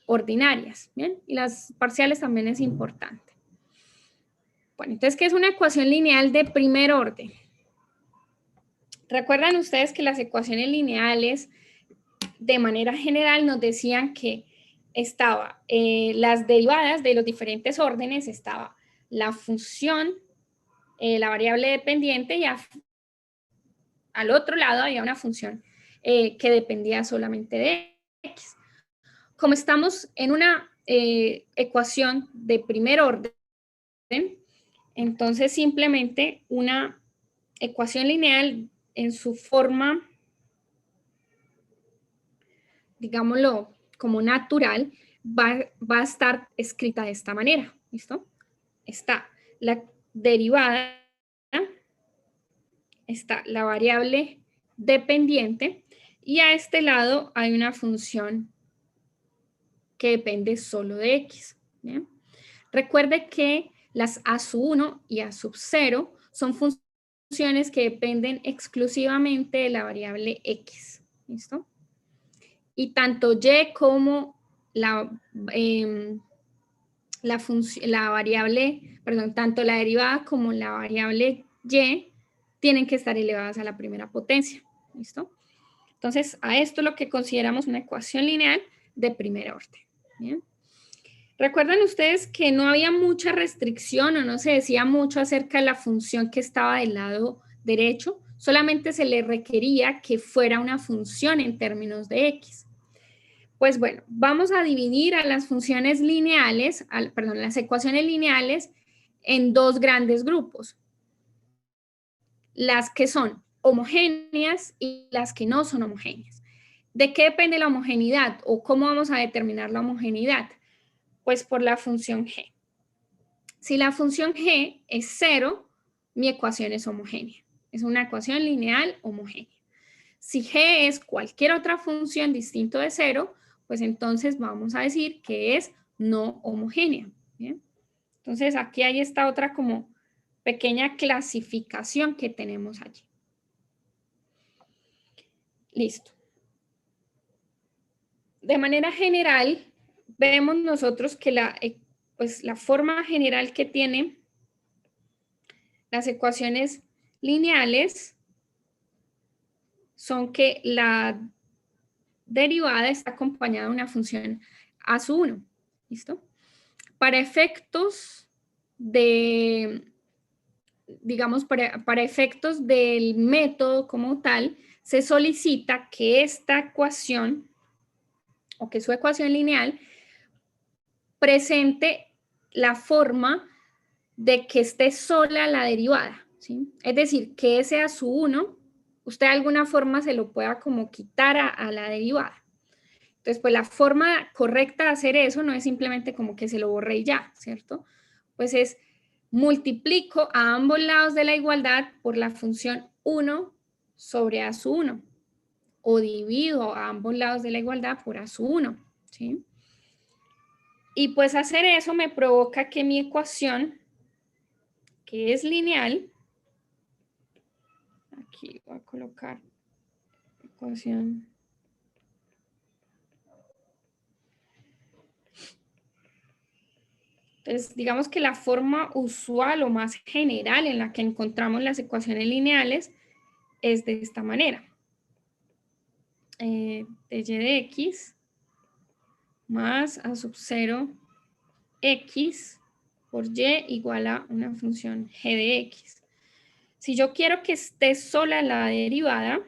Speaker 1: ordinarias, ¿bien? Y las parciales también es importante. Bueno, entonces, ¿qué es una ecuación lineal de primer orden? Recuerdan ustedes que las ecuaciones lineales de manera general nos decían que estaba las derivadas de los diferentes órdenes, estaba la función, la variable dependiente y al otro lado había una función que dependía solamente de x. Como estamos en una ecuación de primer orden, entonces simplemente una ecuación lineal en su forma, digámoslo, como natural, va a estar escrita de esta manera, ¿listo? Está la derivada, está la variable dependiente y a este lado hay una función que depende solo de x. ¿Bien? Recuerde que las a sub 1 y a sub 0 son funciones que dependen exclusivamente de la variable x. ¿Listo? Y tanto y como la variable, perdón, tanto la derivada como la variable y tienen que estar elevadas a la primera potencia. ¿Listo? Entonces, a esto es lo que consideramos una ecuación lineal de primer orden. ¿Bien? ¿Recuerdan ustedes que no había mucha restricción o no se decía mucho acerca de la función que estaba del lado derecho? Solamente se le requería que fuera una función en términos de x. Pues bueno, vamos a dividir a las funciones lineales, las ecuaciones lineales en dos grandes grupos. Las que son homogéneas y las que no son homogéneas. ¿De qué depende la homogeneidad o cómo vamos a determinar la homogeneidad? Pues por la función g. Si la función g es 0, mi ecuación es homogénea. Es una ecuación lineal homogénea. Si g es cualquier otra función distinto de 0, pues entonces vamos a decir que es no homogénea. ¿Bien? Entonces aquí hay esta otra como pequeña clasificación que tenemos allí. Listo. De manera general, vemos nosotros que la forma general que tienen las ecuaciones lineales son que la derivada está acompañada de una función a sub 1. ¿Listo? Para efectos de, digamos, para efectos del método como tal, se solicita que esta ecuación o que su ecuación lineal presente la forma de que esté sola la derivada, ¿sí? Es decir, que ese a sub 1, usted de alguna forma se lo pueda como quitar a la derivada. Entonces, pues la forma correcta de hacer eso no es simplemente como que se lo borre y ya, ¿cierto? Pues es multiplico a ambos lados de la igualdad por la función 1 sobre a sub 1 o divido a ambos lados de la igualdad por a sub 1, ¿sí? Y pues hacer eso me provoca que mi ecuación, que es lineal, aquí voy a colocar ecuación. Entonces, digamos que la forma usual o más general en la que encontramos las ecuaciones lineales es de esta manera. De y de x más a sub 0 x por y igual a una función g de x. Si yo quiero que esté sola la derivada,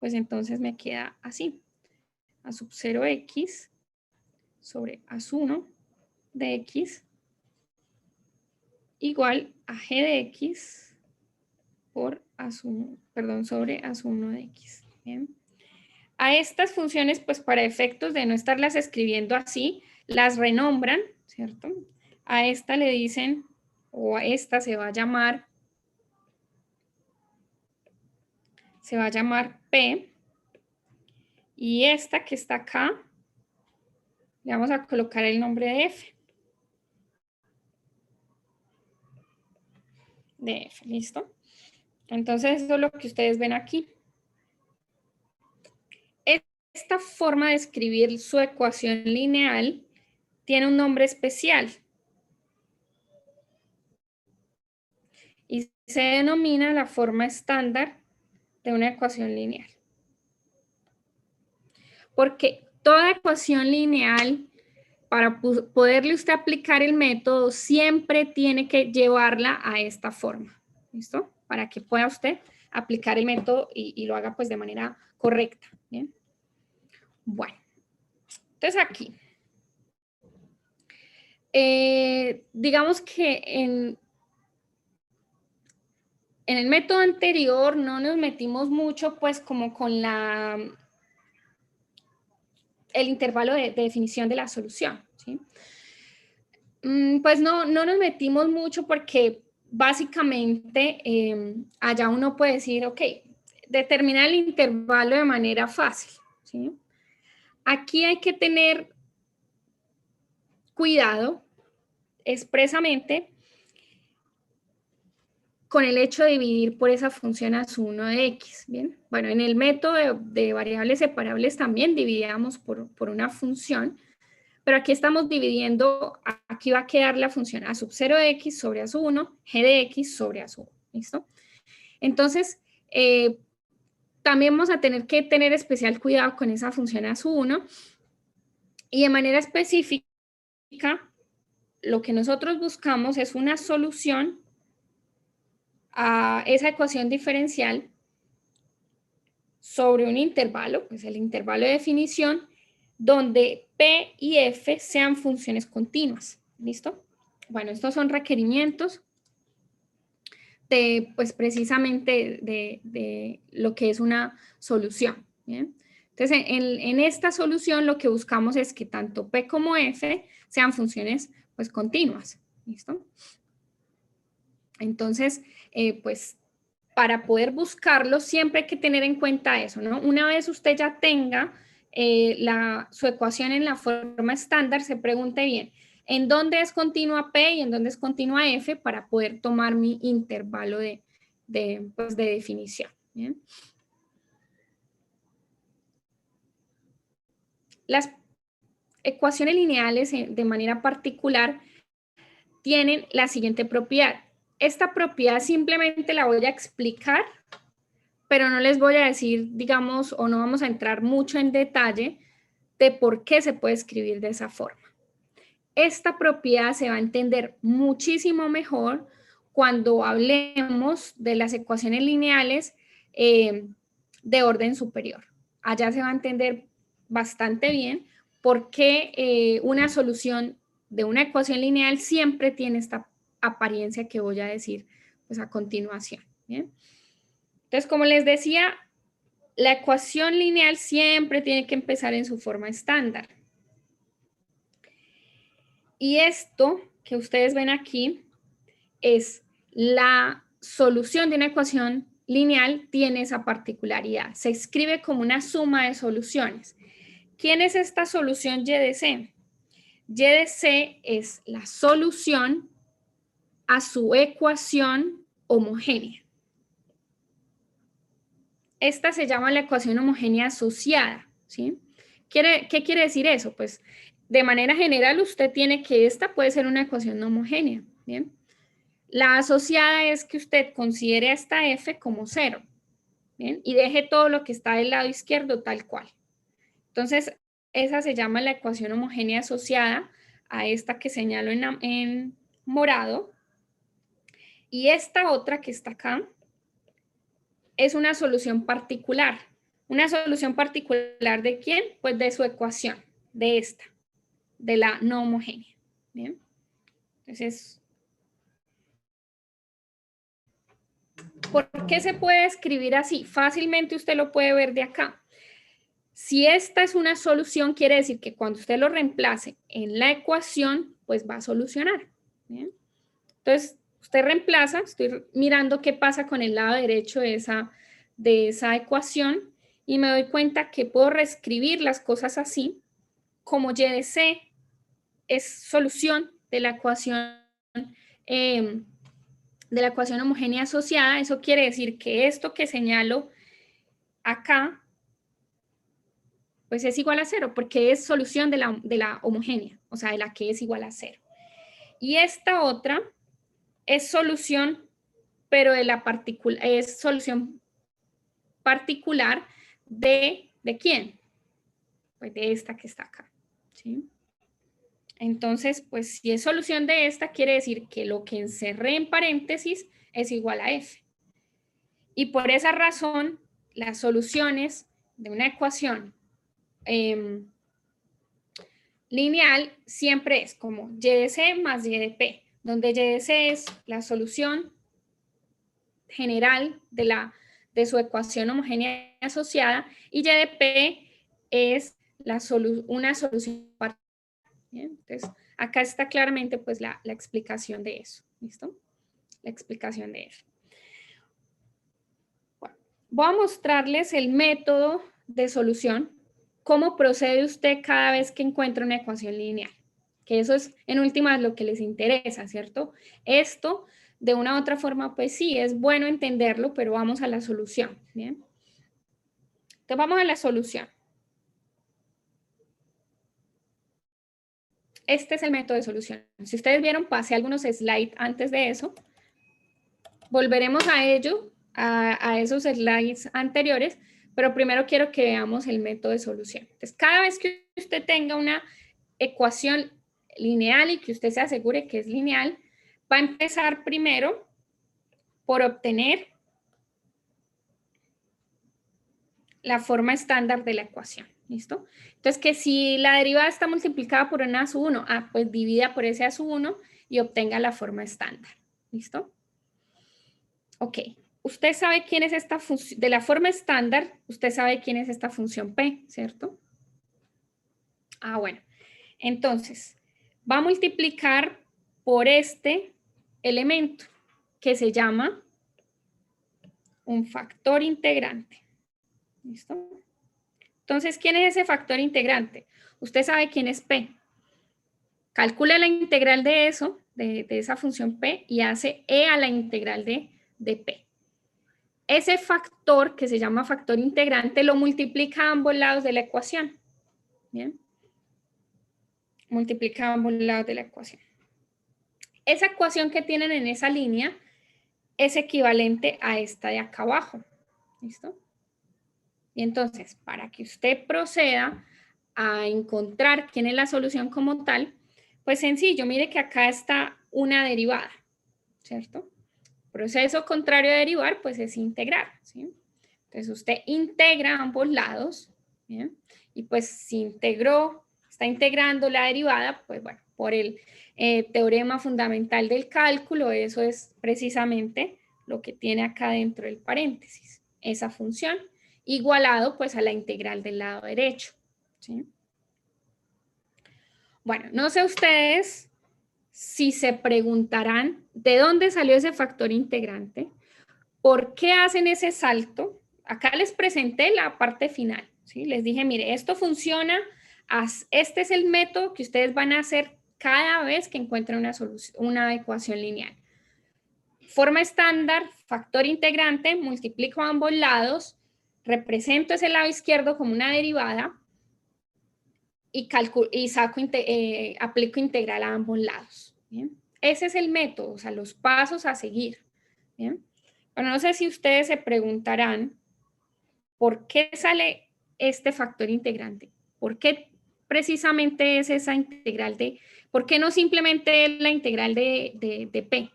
Speaker 1: pues entonces me queda así. A sub 0x sobre a sub 1 de x igual a g de x por sobre a sub 1 de x. ¿Bien? A estas funciones, pues para efectos de no estarlas escribiendo así, las renombran, ¿cierto? A esta le dicen, o a esta se va a llamar P, y esta que está acá, le vamos a colocar el nombre de F. De F, ¿listo? Entonces eso es lo que ustedes ven aquí. Esta forma de escribir su ecuación lineal tiene un nombre especial y se denomina la forma estándar de una ecuación lineal. Porque toda ecuación lineal, para poderle usted aplicar el método, siempre tiene que llevarla a esta forma. ¿Listo? Para que pueda usted aplicar el método y lo haga pues de manera correcta. ¿Bien? Bueno, entonces aquí. Digamos que en el método anterior no nos metimos mucho pues como con la el intervalo de definición de la solución, ¿sí? Pues no nos metimos mucho porque básicamente allá uno puede decir, ok, determinar el intervalo de manera fácil, ¿sí? Aquí hay que tener cuidado expresamente con el hecho de dividir por esa función a su 1 de x, ¿bien? Bueno, en el método de variables separables también dividíamos por una función, pero aquí estamos dividiendo, aquí va a quedar la función a sub 0 de x sobre a sub 1, g de x sobre a sub 1, ¿listo? Entonces, también vamos a tener que tener especial cuidado con esa función a sub 1, y de manera específica, lo que nosotros buscamos es una solución a esa ecuación diferencial sobre un intervalo, pues el intervalo de definición, donde P y F sean funciones continuas. ¿Listo? Bueno, estos son requerimientos de, pues precisamente de lo que es una solución. ¿Bien? Entonces, en esta solución lo que buscamos es que tanto P como F sean funciones pues continuas. ¿Listo? Entonces, pues para poder buscarlo siempre hay que tener en cuenta eso, ¿no? Una vez usted ya tenga su ecuación en la forma estándar, se pregunte bien, ¿en dónde es continua P y en dónde es continua F para poder tomar mi intervalo de definición? ¿Bien? Las ecuaciones lineales de manera particular tienen la siguiente propiedad. Esta propiedad simplemente la voy a explicar, pero no les voy a decir, digamos, o no vamos a entrar mucho en detalle de por qué se puede escribir de esa forma. Esta propiedad se va a entender muchísimo mejor cuando hablemos de las ecuaciones lineales de orden superior. Allá se va a entender bastante bien por qué una solución de una ecuación lineal siempre tiene esta apariencia que voy a decir pues, a continuación. ¿Bien? Entonces, como les decía, la ecuación lineal siempre tiene que empezar en su forma estándar. Y esto que ustedes ven aquí es la solución de una ecuación lineal, tiene esa particularidad. Se escribe como una suma de soluciones. ¿Quién es esta solución Y de C? Y de C es la solución a su ecuación homogénea. Esta se llama la ecuación homogénea asociada, ¿sí? ¿Qué quiere decir eso? Pues de manera general usted tiene que esta puede ser una ecuación no homogénea, ¿bien? La asociada es que usted considere a esta f como 0, ¿bien? Y deje todo lo que está del lado izquierdo tal cual. Entonces, esa se llama la ecuación homogénea asociada a esta que señalo en morado. Y esta otra que está acá es una solución particular. ¿Una solución particular de quién? Pues de su ecuación, de esta, de la no homogénea. ¿Bien? Entonces, ¿por qué se puede escribir así? Fácilmente usted lo puede ver de acá. Si esta es una solución, quiere decir que cuando usted lo reemplace en la ecuación, pues va a solucionar. ¿Bien? Entonces, usted reemplaza, estoy mirando qué pasa con el lado derecho de esa ecuación y me doy cuenta que puedo reescribir las cosas así, como Y de C es solución de la ecuación homogénea asociada. Eso quiere decir que esto que señalo acá pues es igual a 0, porque es solución de la homogénea, o sea, de la que es igual a 0. Y esta otra es solución, pero es solución particular ¿de quién? Pues de esta que está acá, ¿sí? Entonces, pues si es solución de esta, quiere decir que lo que encerré en paréntesis es igual a f. Y por esa razón, las soluciones de una ecuación lineal siempre es como Y de C más Y de P, donde Y de C es la solución general de su ecuación homogénea asociada y Y de P es una solución parcial. Bien, entonces, acá está claramente pues la explicación de eso. ¿Listo? La explicación de eso. Bueno, voy a mostrarles el método de solución. ¿Cómo procede usted cada vez que encuentra una ecuación lineal? Que eso es, en últimas, lo que les interesa, ¿cierto? Esto, de una u otra forma, pues sí, es bueno entenderlo, pero vamos a la solución, ¿bien? Entonces, vamos a la solución. Este es el método de solución. Si ustedes vieron, pasé algunos slides antes de eso. Volveremos a ello, a esos slides anteriores, pero primero quiero que veamos el método de solución. Entonces, cada vez que usted tenga una ecuación lineal y que usted se asegure que es lineal, va a empezar primero por obtener la forma estándar de la ecuación. ¿Listo? Entonces, que si la derivada está multiplicada por una a su 1, pues divida por ese a su 1 y obtenga la forma estándar. ¿Listo? Ok. Usted sabe quién es esta función, de la forma estándar, usted sabe quién es esta función P, ¿cierto? Bueno. Entonces, va a multiplicar por este elemento que se llama un factor integrante. ¿Listo? Entonces, ¿quién es ese factor integrante? Usted sabe quién es P. Calcula la integral de eso, de esa función P, y hace E a la integral de P. Ese factor, que se llama factor integrante, lo multiplica a ambos lados de la ecuación. ¿Bien? Multiplica a ambos lados de la ecuación. Esa ecuación que tienen en esa línea es equivalente a esta de acá abajo. ¿Listo? Y entonces, para que usted proceda a encontrar quién es la solución como tal, pues sencillo, mire que acá está una derivada, ¿cierto? Proceso contrario a derivar, pues es integrar, ¿sí? Entonces usted integra ambos lados, ¿bien? Y pues si integró, está integrando la derivada, pues bueno, por el teorema fundamental del cálculo, eso es precisamente lo que tiene acá dentro del paréntesis, esa función, igualado pues a la integral del lado derecho, ¿sí? Bueno, no sé ustedes si se preguntarán de dónde salió ese factor integrante, por qué hacen ese salto. Acá les presenté la parte final, ¿sí? Les dije, mire, esto funciona, este es el método que ustedes van a hacer cada vez que encuentren una ecuación lineal. Forma estándar, factor integrante, multiplico a ambos lados, represento ese lado izquierdo como una derivada y aplico integral a ambos lados. ¿Bien? Ese es el método, o sea, los pasos a seguir. ¿Bien? Bueno, no sé si ustedes se preguntarán por qué sale este factor integrante. ¿Por qué precisamente es esa integral por qué no simplemente es la integral de P?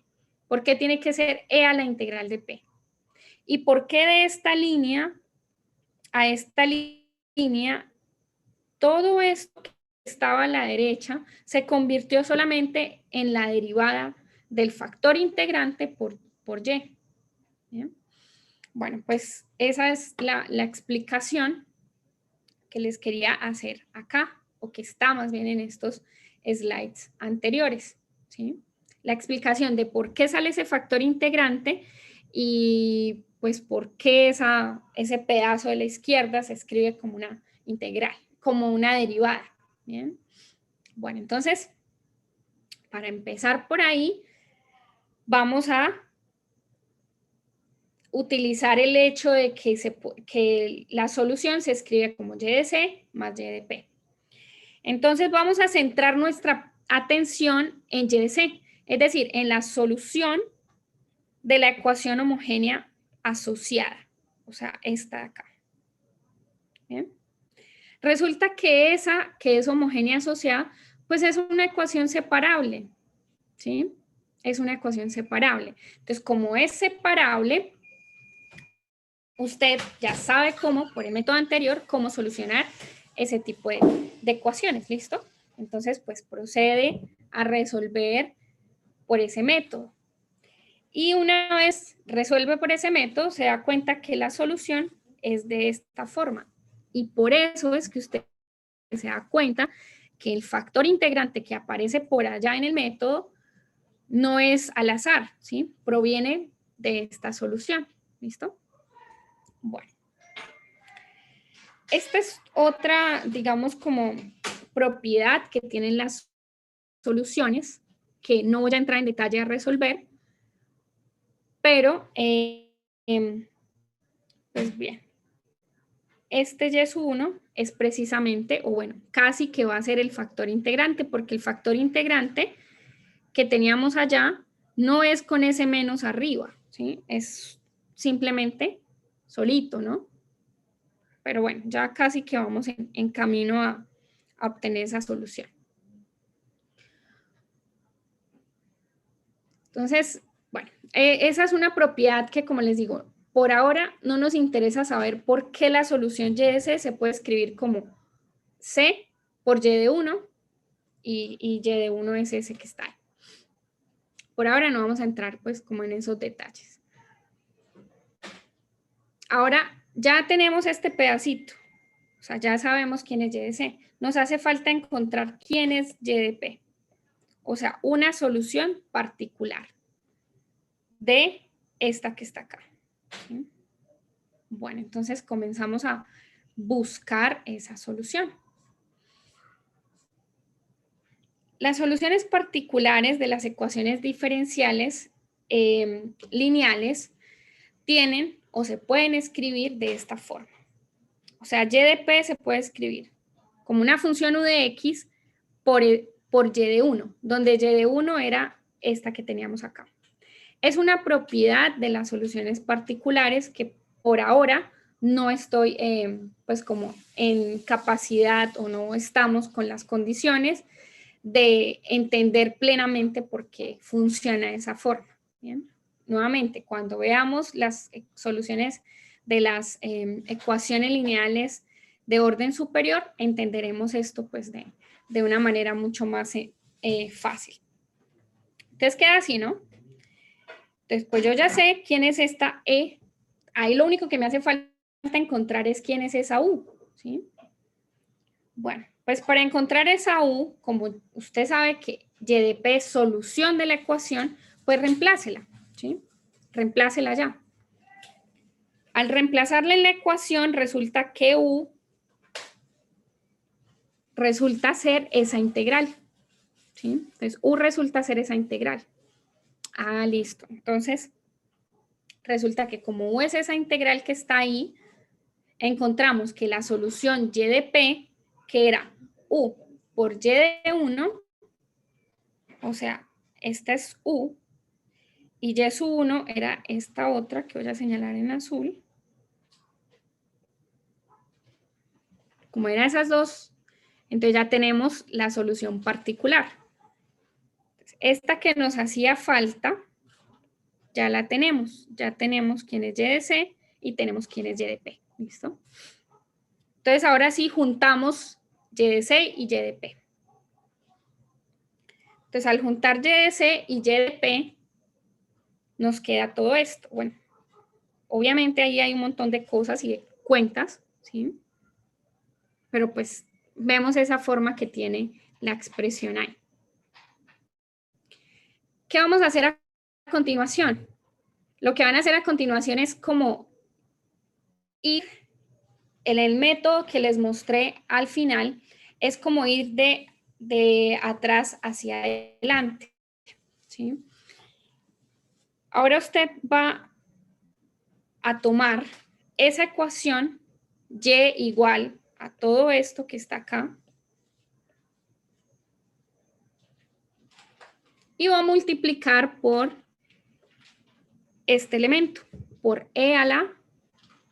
Speaker 1: ¿Por qué tiene que ser E a la integral de P? ¿Y por qué de esta línea a esta línea todo esto que estaba a la derecha se convirtió solamente en la derivada del factor integrante por Y? ¿Bien? Bueno, pues esa es la explicación que les quería hacer acá, o que está más bien en estos slides anteriores, ¿sí? La explicación de por qué sale ese factor integrante y pues por qué ese pedazo de la izquierda se escribe como una integral, como una derivada, ¿bien? Bueno, entonces, para empezar por ahí, vamos a utilizar el hecho de que la solución se escribe como y de C más y de P. Entonces vamos a centrar nuestra atención en y de C, es decir, en la solución de la ecuación homogénea asociada, o sea, esta de acá. ¿Bien? Resulta que esa que es homogénea asociada, pues es una ecuación separable, ¿sí? Es una ecuación separable. Entonces, como es separable, usted ya sabe cómo, por el método anterior, cómo solucionar ese tipo de ecuaciones, ¿listo? Entonces, pues procede a resolver por ese método. Y una vez resuelve por ese método, se da cuenta que la solución es de esta forma. Y por eso es que usted se da cuenta que el factor integrante que aparece por allá en el método no es al azar, ¿sí? Proviene de esta solución, ¿listo? Bueno. Esta es otra, digamos, como propiedad que tienen las soluciones, que no voy a entrar en detalle a resolver, pero, pues bien, este y sub 1 es precisamente, o bueno, casi que va a ser el factor integrante, porque el factor integrante que teníamos allá no es con ese menos arriba, ¿sí? Es simplemente solito, ¿no? Pero bueno, ya casi que vamos en camino a obtener esa solución. Entonces, bueno, esa es una propiedad que, como les digo, por ahora no nos interesa saber por qué la solución y de C se puede escribir como C por y de 1 y y de 1 es ese que está ahí. Por ahora no vamos a entrar pues como en esos detalles. Ahora ya tenemos este pedacito, o sea, ya sabemos quién es y de C. Nos hace falta encontrar quién es y de P, o sea, una solución particular de esta que está acá. ¿Sí? Bueno, entonces comenzamos a buscar esa solución. Las soluciones particulares de las ecuaciones diferenciales lineales tienen o se pueden escribir de esta forma. O sea, y de P se puede escribir como una función u de x por y de 1, donde y de 1 era esta que teníamos acá. Es una propiedad de las soluciones particulares que por ahora no estoy pues como en capacidad o no estamos con las condiciones de entender plenamente por qué funciona de esa forma. ¿Bien? Nuevamente, cuando veamos las soluciones de las ecuaciones lineales de orden superior, entenderemos esto pues de una manera mucho más fácil. Entonces queda así, ¿no? Entonces, pues yo ya sé quién es esta E. Ahí lo único que me hace falta encontrar es quién es esa U, ¿sí? Bueno, pues para encontrar esa U, como usted sabe que y de P es solución de la ecuación, pues reemplácela, ¿sí? Reemplácela ya. Al reemplazarla en la ecuación, resulta que U resulta ser esa integral, ¿sí? Entonces, U resulta ser esa integral. Ah, listo. Entonces, resulta que como U es esa integral que está ahí, encontramos que la solución y de P, que era U por y de 1, o sea, esta es U, y y sub 1 era esta otra que voy a señalar en azul. Como eran esas dos, entonces ya tenemos la solución particular. Esta que nos hacía falta, ya la tenemos. Ya tenemos quién es y de C y tenemos quién es y de P. ¿Listo? Entonces ahora sí juntamos y de C y y de P. Entonces al juntar y de C y y de P, nos queda todo esto. Bueno, obviamente ahí hay un montón de cosas y de cuentas, ¿sí? Pero pues vemos esa forma que tiene la expresión ahí. ¿Qué vamos a hacer a continuación? Lo que van a hacer a continuación es como ir en el método que les mostré al final, es como ir de atrás hacia adelante, ¿sí? Ahora usted va a tomar esa ecuación y igual a todo esto que está acá y va a multiplicar por este elemento, por e a la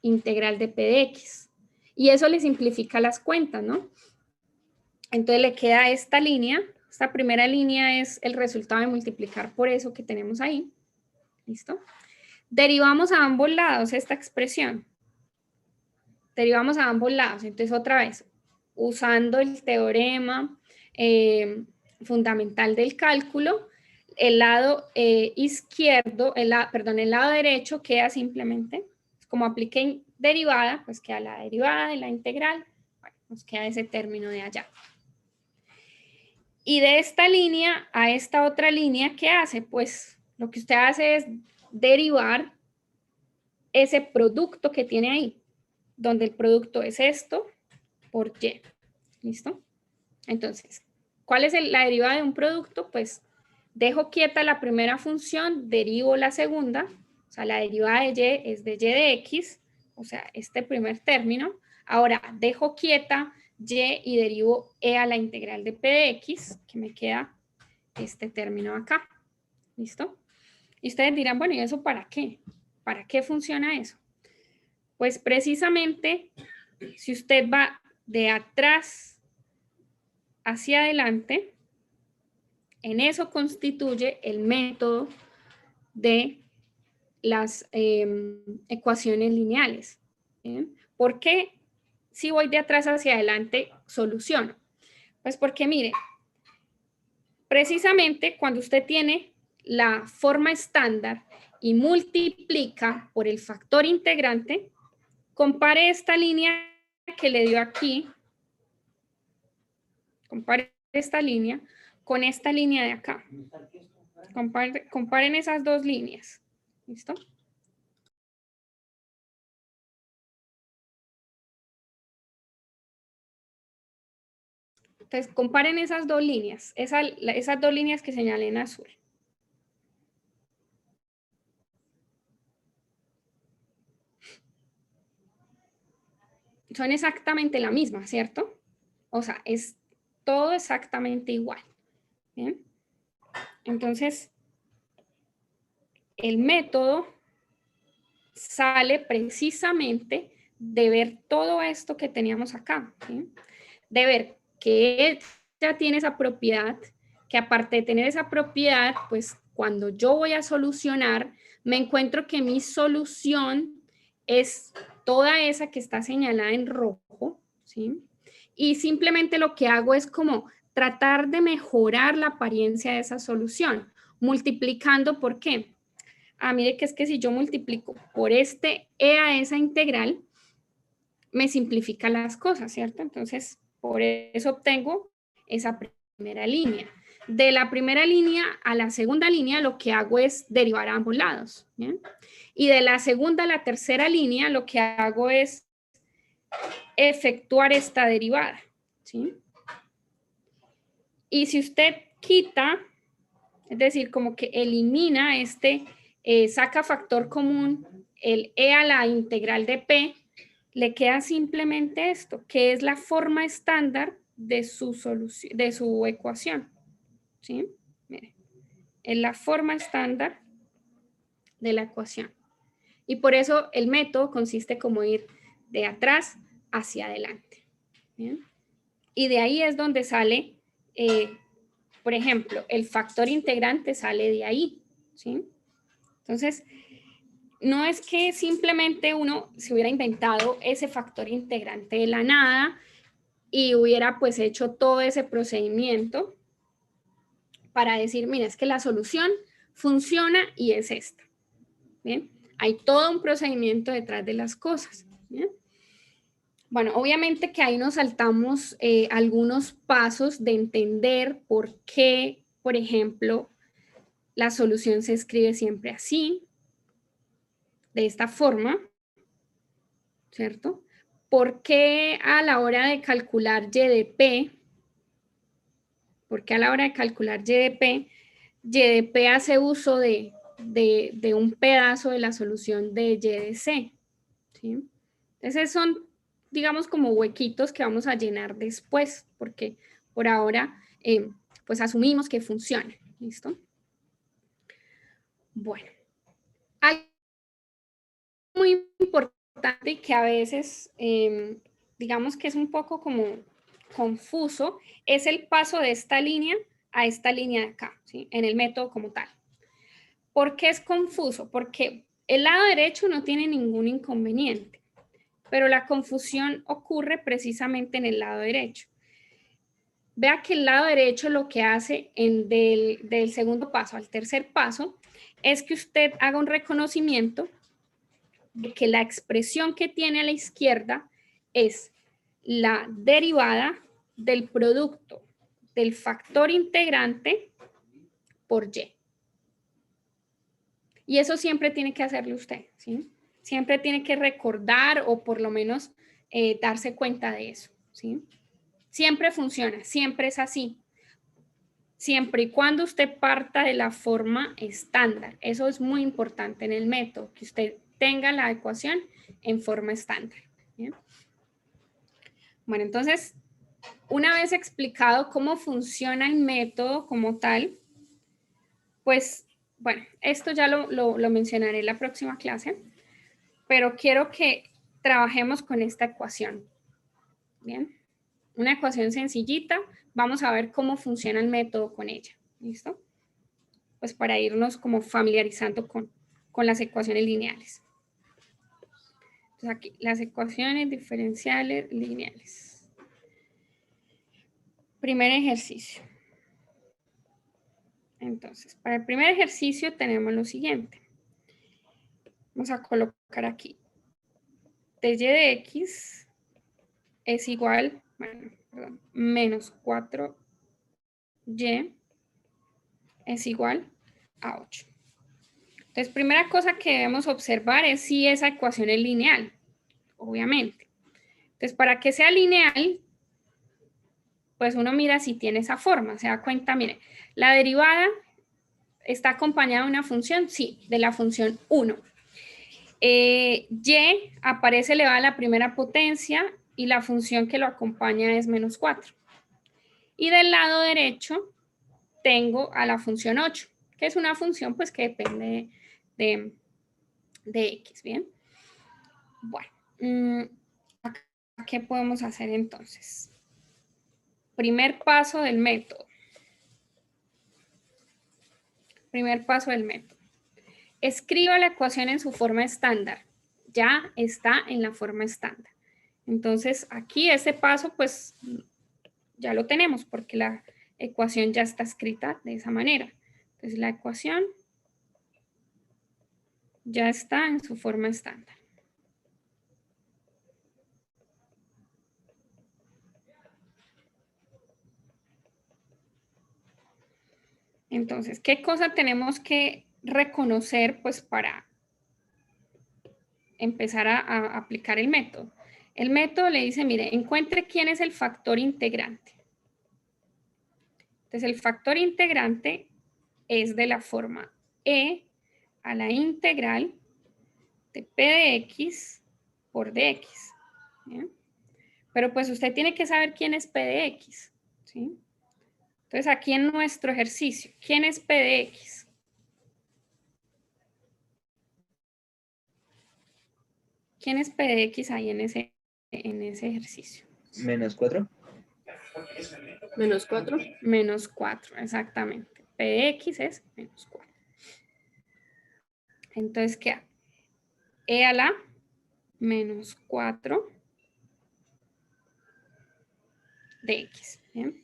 Speaker 1: integral de p de x. Y eso le simplifica las cuentas, ¿no? Entonces le queda esta línea. Esta primera línea es el resultado de multiplicar por eso que tenemos ahí. ¿Listo? Derivamos a ambos lados esta expresión. Derivamos a ambos lados. Entonces otra vez, usando el teorema fundamental del cálculo, el lado izquierdo, el lado derecho queda simplemente, como apliqué derivada, pues queda la derivada de la integral. Bueno, nos queda ese término de allá. Y de esta línea a esta otra línea, ¿qué hace? Pues lo que usted hace es derivar ese producto que tiene ahí, donde el producto es esto por y. ¿Listo? Entonces, ¿cuál es la derivada de un producto? Pues dejo quieta la primera función, derivo la segunda, o sea, la derivada de y es de y de x, o sea, este primer término. Ahora, dejo quieta y derivo e a la integral de p de x, que me queda este término acá. ¿Listo? Y ustedes dirán, bueno, ¿y eso para qué? ¿Para qué funciona eso? Pues precisamente, si usted va de atrás hacia adelante, en eso constituye el método de las ecuaciones lineales. ¿Bien? ¿Por qué si voy de atrás hacia adelante soluciono? Pues porque mire, precisamente cuando usted tiene la forma estándar y multiplica por el factor integrante, compare esta línea que le dio aquí, compare esta línea con esta línea de acá. Comparen esas dos líneas. ¿Listo? Entonces, comparen esas dos líneas, esas dos líneas que señalé en azul. Son exactamente la misma, ¿cierto? O sea, es todo exactamente igual. ¿Bien? Entonces, el método sale precisamente de ver todo esto que teníamos acá, ¿sí? De ver que ella tiene esa propiedad, que aparte de tener esa propiedad, pues cuando yo voy a solucionar, me encuentro que mi solución es toda esa que está señalada en rojo, ¿sí? Y simplemente lo que hago es como tratar de mejorar la apariencia de esa solución, multiplicando, ¿por qué? Mire que es que si yo multiplico por este e a esa integral, me simplifica las cosas, ¿cierto? Entonces, por eso obtengo esa primera línea. De la primera línea a la segunda línea, lo que hago es derivar a ambos lados, ¿bien? Y de la segunda a la tercera línea, lo que hago es efectuar esta derivada, ¿sí? Y si usted quita, es decir, como que elimina saca factor común, el e a la integral de p, le queda simplemente esto, que es la forma estándar de su solución, de su ecuación. ¿Sí? Mire, es la forma estándar de la ecuación. Y por eso el método consiste como ir de atrás hacia adelante. ¿Bien? Y de ahí es donde sale, por ejemplo, el factor integrante sale de ahí. ¿Sí? Entonces, no es que simplemente uno se hubiera inventado ese factor integrante de la nada y hubiera pues hecho todo ese procedimiento para decir, mira, es que la solución funciona y es esta. ¿Bien? Hay todo un procedimiento detrás de las cosas. ¿Bien? Bueno, obviamente que ahí nos saltamos algunos pasos de entender por qué, por ejemplo, la solución se escribe siempre así, de esta forma, ¿cierto? ¿Por qué a la hora de calcular y de p, porque a la hora de calcular y de p hace uso de un pedazo de la solución de y de c? ¿Sí? Entonces son, digamos, como huequitos que vamos a llenar después, porque por ahora, pues asumimos que funciona. ¿Listo? Bueno, algo muy importante que a veces, digamos que es un poco como confuso, es el paso de esta línea a esta línea de acá, ¿sí? En el método como tal. ¿Por qué es confuso? Porque el lado derecho no tiene ningún inconveniente, pero la confusión ocurre precisamente en el lado derecho. Vea que el lado derecho lo que hace del segundo paso al tercer paso es que usted haga un reconocimiento de que la expresión que tiene a la izquierda es la derivada del producto del factor integrante por y. Y eso siempre tiene que hacerlo usted, ¿sí? Siempre tiene que recordar o por lo menos darse cuenta de eso, ¿sí? Siempre funciona, siempre es así. Siempre y cuando usted parta de la forma estándar. Eso es muy importante en el método, que usted tenga la ecuación en forma estándar. ¿Bien? Bueno, entonces, una vez explicado cómo funciona el método como tal, pues, bueno, esto ya lo mencionaré en la próxima clase, pero quiero que trabajemos con esta ecuación. Bien, una ecuación sencillita. Vamos a ver cómo funciona el método con ella. ¿Listo? Pues para irnos como familiarizando con las ecuaciones lineales. Entonces aquí, las ecuaciones diferenciales lineales. Primer ejercicio. Entonces, para el primer ejercicio tenemos lo siguiente. Vamos a colocar aquí. dy de x es igual, bueno, perdón, menos 4y es igual a 8. Entonces, primera cosa que debemos observar es si esa ecuación es lineal, obviamente. Entonces, para que sea lineal, pues uno mira si tiene esa forma. Se da cuenta, mire, la derivada está acompañada de una función, sí, de la función 1. Y aparece elevada a la primera potencia y la función que lo acompaña es menos 4. Y del lado derecho tengo a la función 8, que es una función pues que depende de x, ¿bien? Bueno, ¿qué podemos hacer entonces? Primer paso del método. Primer paso del método. Escriba la ecuación en su forma estándar. Ya está en la forma estándar. Entonces, aquí ese paso, pues, ya lo tenemos porque la ecuación ya está escrita de esa manera. Entonces, la ecuación ya está en su forma estándar. Entonces, ¿qué cosa tenemos que reconocer, pues, para empezar a aplicar el método? El método le dice, mire, encuentre quién es el factor integrante. Entonces, el factor integrante es de la forma e a la integral de p de x por dx. ¿Bien? Pero pues usted tiene que saber quién es p de x, ¿sí? Entonces, aquí en nuestro ejercicio, ¿quién es p de x? ¿Quién es p de x ahí en ese ejercicio?
Speaker 2: Menos 4.
Speaker 7: Menos 4.
Speaker 1: Menos 4, exactamente. P de x es menos 4. Entonces queda e a la menos 4 de x. ¿Bien?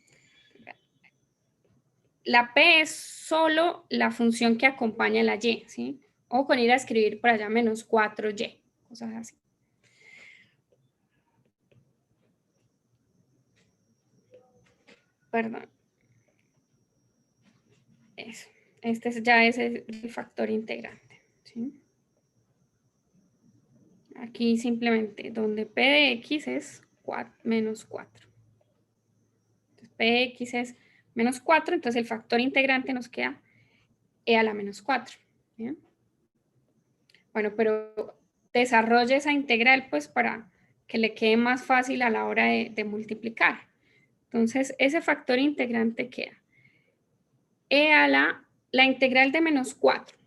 Speaker 1: La p es solo la función que acompaña a la y, ¿sí? O con ir a escribir por allá menos 4y, cosas así. Perdón. Eso. Este ya es el factor integrante, ¿sí? Aquí simplemente donde p de x es menos 4. Entonces, p de x es menos 4, entonces el factor integrante nos queda e a la menos 4. ¿Bien? Bueno, pero desarrolle esa integral pues para que le quede más fácil a la hora de multiplicar. Entonces, ese factor integrante queda e a la integral de menos 4.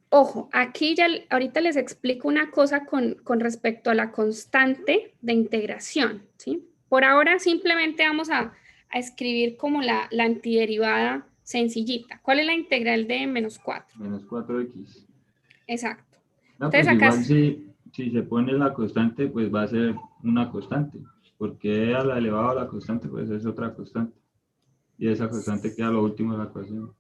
Speaker 1: Ojo, aquí ya ahorita les explico una cosa con respecto a la constante de integración, ¿sí? Por ahora simplemente vamos a escribir como la antiderivada sencillita. ¿Cuál es la integral de menos 4?
Speaker 3: Menos 4x.
Speaker 1: Exacto.
Speaker 3: No,
Speaker 1: Entonces
Speaker 3: pues
Speaker 1: acá
Speaker 3: igual si se pone la constante, pues va a ser una constante. Porque a la elevado a la constante, pues es otra constante. Y esa constante queda lo último de la ecuación.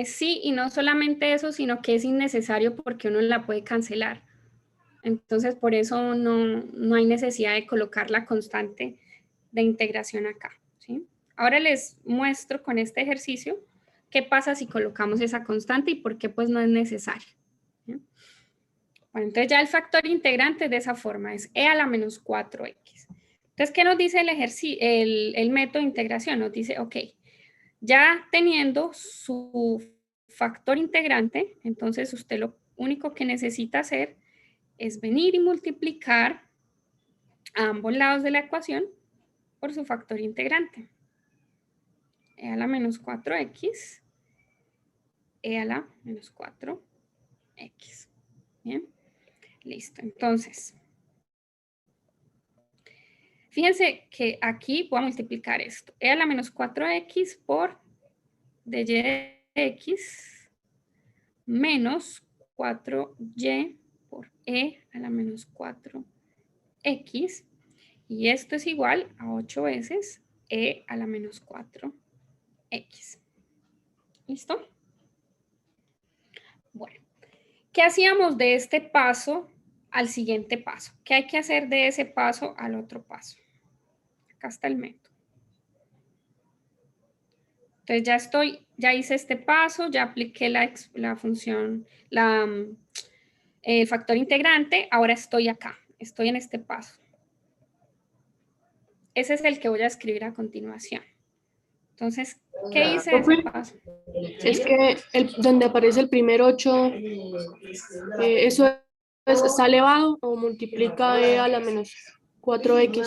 Speaker 1: sí, y no solamente eso, sino que es innecesario porque uno la puede cancelar. Entonces, por eso no hay necesidad de colocar la constante de integración acá, ¿sí? Ahora les muestro con este ejercicio qué pasa si colocamos esa constante y por qué pues no es necesario. ¿Sí? Bueno, entonces ya el factor integrante de esa forma es e a la menos 4x. Entonces, ¿qué nos dice el método de integración? Nos dice, ok, ya teniendo su factor integrante, entonces usted lo único que necesita hacer es venir y multiplicar a ambos lados de la ecuación por su factor integrante. E a la menos 4x, e a la menos 4x. Bien, listo. Entonces, fíjense que aquí voy a multiplicar esto. E a la menos 4x por dy de x menos 4y por e a la menos 4x. Y esto es igual a 8 veces e a la menos 4x. ¿Listo? Bueno, ¿qué hacíamos de este paso al siguiente paso? ¿Qué hay que hacer de ese paso al otro paso? Acá está el método. Entonces ya hice este paso, ya apliqué la función, el factor integrante, ahora estoy acá, estoy en este paso. Ese es el que voy a escribir a continuación. Entonces, ¿qué hice de ese paso?
Speaker 7: Es que donde aparece el primer 8, ¿eso está elevado o multiplica e a la menos 4x?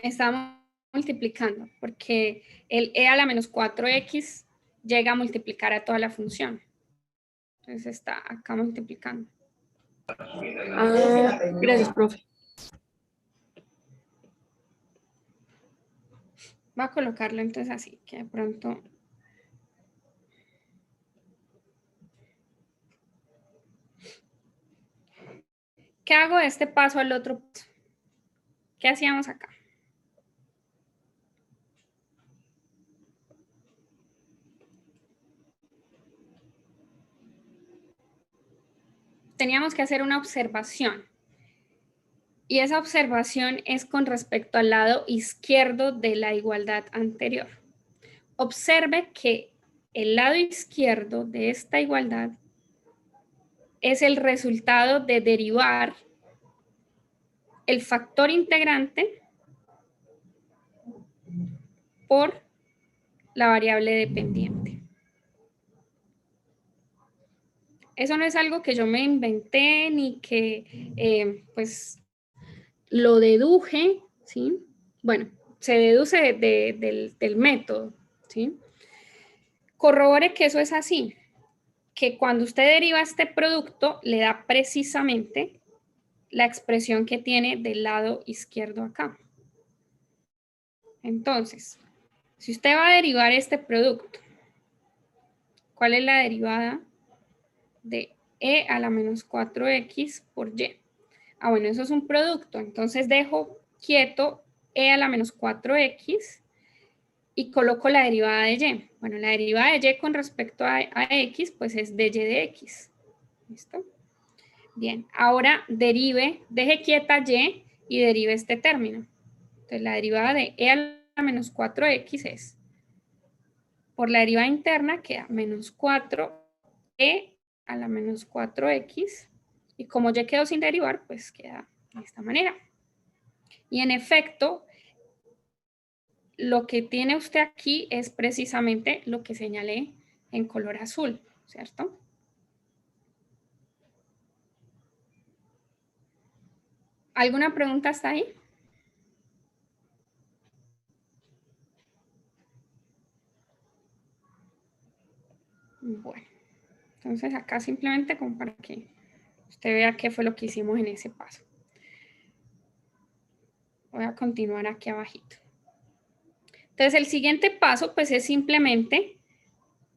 Speaker 1: Estamos multiplicando, porque el e a la menos 4x llega a multiplicar a toda la función. Entonces está acá multiplicando.
Speaker 7: Ah, gracias, profe.
Speaker 1: Voy a colocarlo entonces así, que de pronto... ¿Qué hago de este paso al otro paso? ¿Qué hacíamos acá? Teníamos que hacer una observación. Y esa observación es con respecto al lado izquierdo de la igualdad anterior. Observe que el lado izquierdo de esta igualdad es el resultado de derivar el factor integrante por la variable dependiente. Eso no es algo que yo me inventé ni que pues lo deduje, ¿sí? Bueno, se deduce del método, ¿sí? Corrobore que eso es así, que cuando usted deriva este producto le da precisamente la expresión que tiene del lado izquierdo acá. Entonces, si usted va a derivar este producto, ¿cuál es la derivada de e a la menos 4x por y? Ah, bueno, eso es un producto, entonces dejo quieto e a la menos 4x y coloco la derivada de y. Bueno, la derivada de y con respecto a x, pues es dy de x. ¿Listo? Bien, ahora deje quieta y derive este término. Entonces, la derivada de e a la menos 4x es, por la derivada interna queda menos 4e a la menos 4x, y como ya quedó sin derivar, pues queda de esta manera. Y en efecto, lo que tiene usted aquí es precisamente lo que señalé en color azul, ¿cierto? ¿Alguna pregunta hasta ahí? Bueno, entonces acá simplemente como para que usted vea qué fue lo que hicimos en ese paso. Voy a continuar aquí abajito. Entonces el siguiente paso pues es simplemente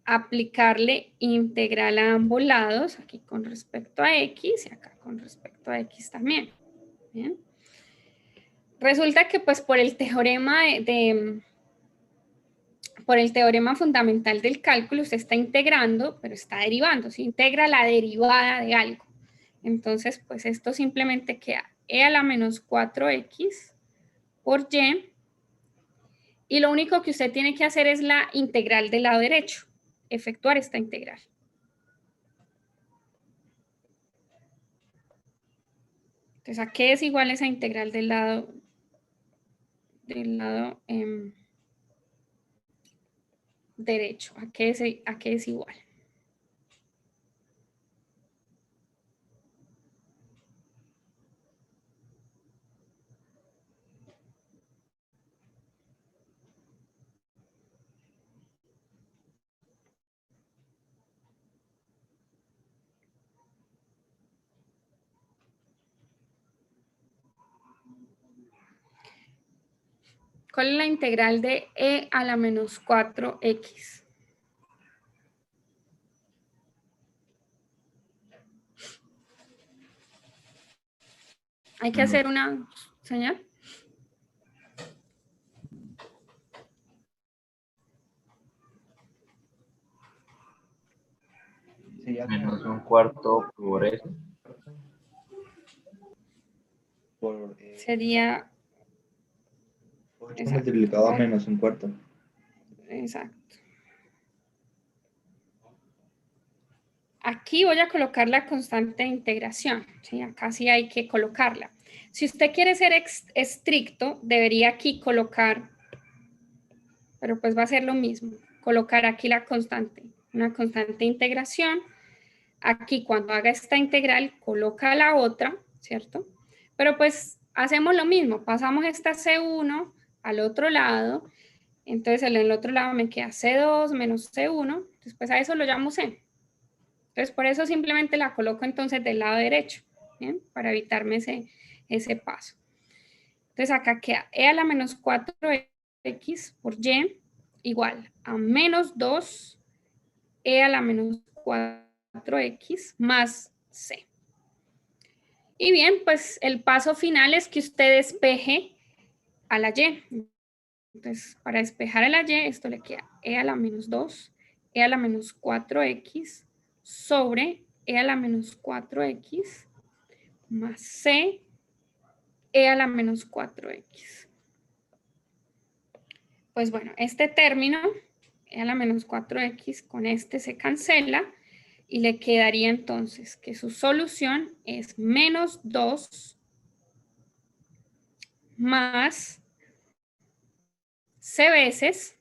Speaker 1: aplicarle integral a ambos lados, aquí con respecto a x y acá con respecto a x también. Bien. Resulta que pues por el teorema por el teorema fundamental del cálculo usted está integrando, pero está derivando, se integra la derivada de algo. Entonces, pues esto simplemente queda e a la menos 4x por y. Y lo único que usted tiene que hacer es la integral del lado derecho, efectuar esta integral. Entonces, ¿a qué es igual esa integral del lado derecho? ¿A qué es igual? ¿Cuál es la integral de e a la menos 4x? Hay que hacer una señal.
Speaker 2: Menos un cuarto por eso.
Speaker 1: Sería...
Speaker 8: 8 multiplicado a menos un cuarto.
Speaker 1: Exacto. Aquí voy a colocar la constante de integración, ¿sí? Acá sí hay que colocarla. Si usted quiere ser estricto, debería aquí colocar, pero pues va a ser lo mismo, colocar aquí la constante, una constante de integración. Aquí cuando haga esta integral, coloca la otra, ¿cierto? Pero pues hacemos lo mismo, pasamos esta C1 al otro lado, entonces en el otro lado me queda C2 menos C1, después a eso lo llamo C. Entonces, por eso simplemente la coloco entonces del lado derecho, ¿bien? Para evitarme ese paso. Entonces, acá queda e a la menos 4x por y igual a menos 2 e a la menos 4x más c. Y bien, pues el paso final es que usted despeje a la y. Entonces, para despejar a la y, esto le queda e a la menos 2, e a la menos 4x sobre e a la menos 4x más c e a la menos 4x. Pues bueno, este término, e a la menos 4x, con este se cancela y le quedaría entonces que su solución es menos 2 más c veces.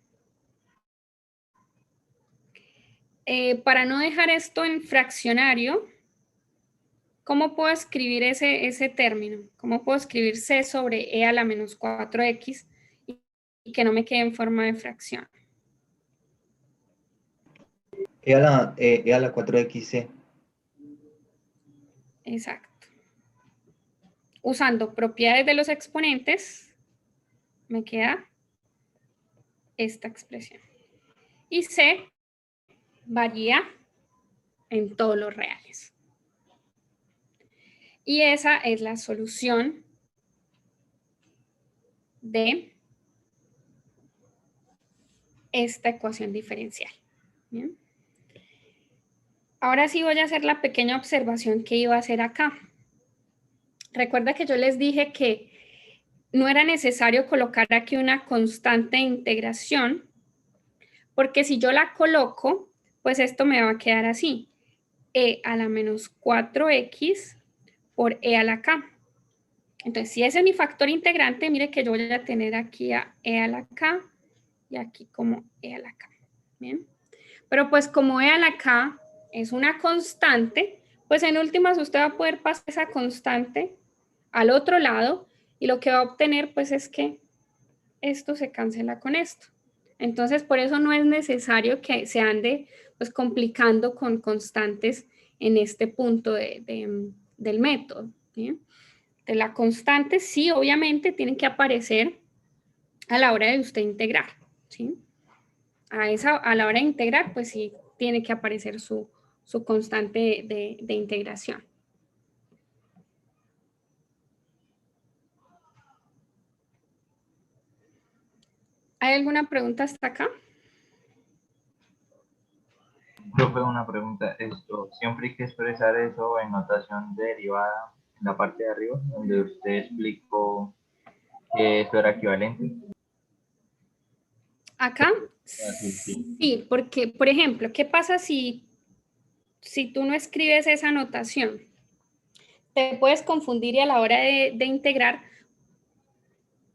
Speaker 1: Para no dejar esto en fraccionario, ¿cómo puedo escribir ese término? ¿Cómo puedo escribir c sobre e a la menos 4x y que no me quede en forma de fracción?
Speaker 8: E a la 4xc.
Speaker 1: Exacto. Usando propiedades de los exponentes, me queda esta expresión. Y c varía en todos los reales. Y esa es la solución de esta ecuación diferencial. ¿Bien? Ahora sí voy a hacer la pequeña observación que iba a hacer acá. Recuerda que yo les dije que no era necesario colocar aquí una constante de integración, porque si yo la coloco, pues esto me va a quedar así. E a la menos 4x por e a la k. Entonces, si ese es mi factor integrante, mire que yo voy a tener aquí a e a la k y aquí como e a la k. ¿Bien? Pero pues como e a la k es una constante, pues en últimas usted va a poder pasar esa constante al otro lado y lo que va a obtener pues es que esto se cancela con esto. Entonces, por eso no es necesario que se ande pues complicando con constantes en este punto del método. ¿Sí? De la constante, sí, obviamente tienen que aparecer a la hora de usted integrar. ¿Sí? A la hora de integrar, pues sí, tiene que aparecer su constante de integración. ¿Hay alguna pregunta hasta acá?
Speaker 2: Profe, profe, una pregunta. Esto, siempre hay que expresar eso en notación derivada en la parte de arriba, donde usted explicó que eso era equivalente.
Speaker 1: Acá,
Speaker 2: Así, sí.
Speaker 1: sí, porque, por ejemplo, ¿qué pasa si tú no escribes esa notación? Te puedes confundir y a la hora de integrar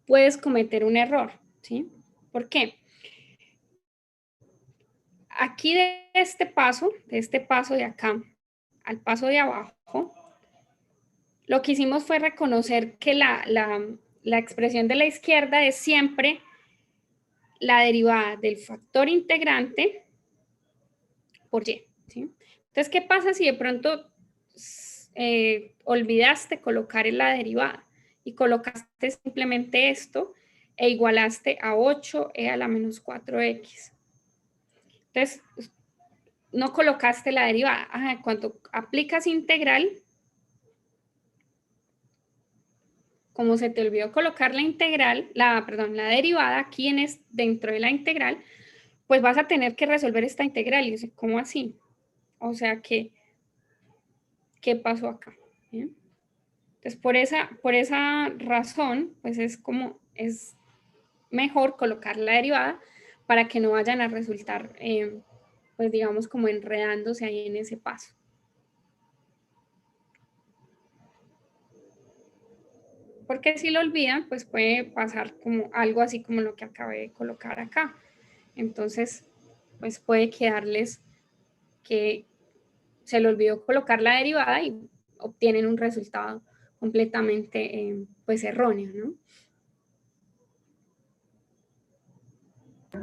Speaker 1: puedes cometer un error, ¿sí? ¿Por qué? Aquí de este paso de acá al paso de abajo, lo que hicimos fue reconocer que la expresión de la izquierda es siempre la derivada del factor integrante por y, ¿sí? Entonces, ¿qué pasa si de pronto olvidaste colocar en la derivada y colocaste simplemente esto e igualaste a 8e a la menos 4x? Entonces, no colocaste la derivada. Ajá, cuando aplicas integral, como se te olvidó colocar la integral, la derivada aquí dentro de la integral, pues vas a tener que resolver esta integral. Y dice, ¿cómo así? O sea, ¿qué pasó acá? ¿Bien? Entonces, por esa razón, pues es mejor colocar la derivada para que no vayan a resultar, pues digamos, como enredándose ahí en ese paso. Porque si lo olvidan, pues puede pasar como algo así como lo que acabé de colocar acá. Entonces, pues puede quedarles que se le olvidó colocar la derivada y obtienen un resultado completamente pues erróneo, ¿no?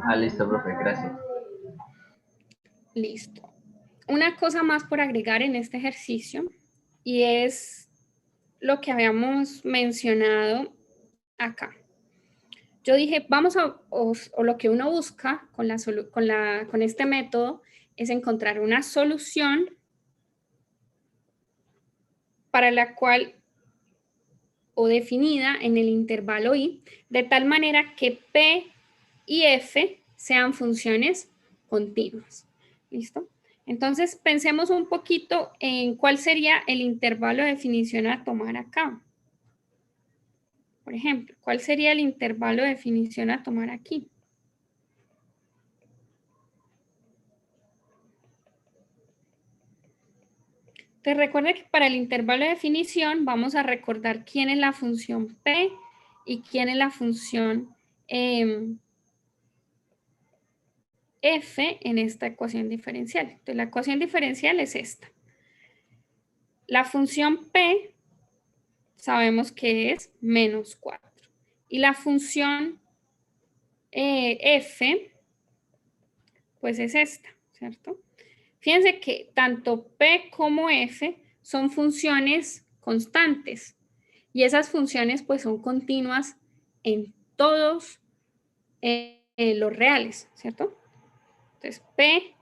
Speaker 2: Ah, listo, profe, gracias.
Speaker 1: Listo. Una cosa más por agregar en este ejercicio y es lo que habíamos mencionado acá. Yo dije, o lo que uno busca con este método es encontrar una solución para la cual o definida en el intervalo i, de tal manera que P y F sean funciones continuas. ¿Listo? Entonces, pensemos un poquito en cuál sería el intervalo de definición a tomar acá. Por ejemplo, ¿cuál sería el intervalo de definición a tomar aquí? Te recuerda que para el intervalo de definición vamos a recordar quién es la función P y quién es la función F en esta ecuación diferencial. Entonces, la ecuación diferencial es esta. La función P sabemos que es menos 4. Y la función F, pues es esta, ¿cierto? Fíjense que tanto P como F son funciones constantes. Y esas funciones pues son continuas en todos los reales, ¿cierto? Entonces, P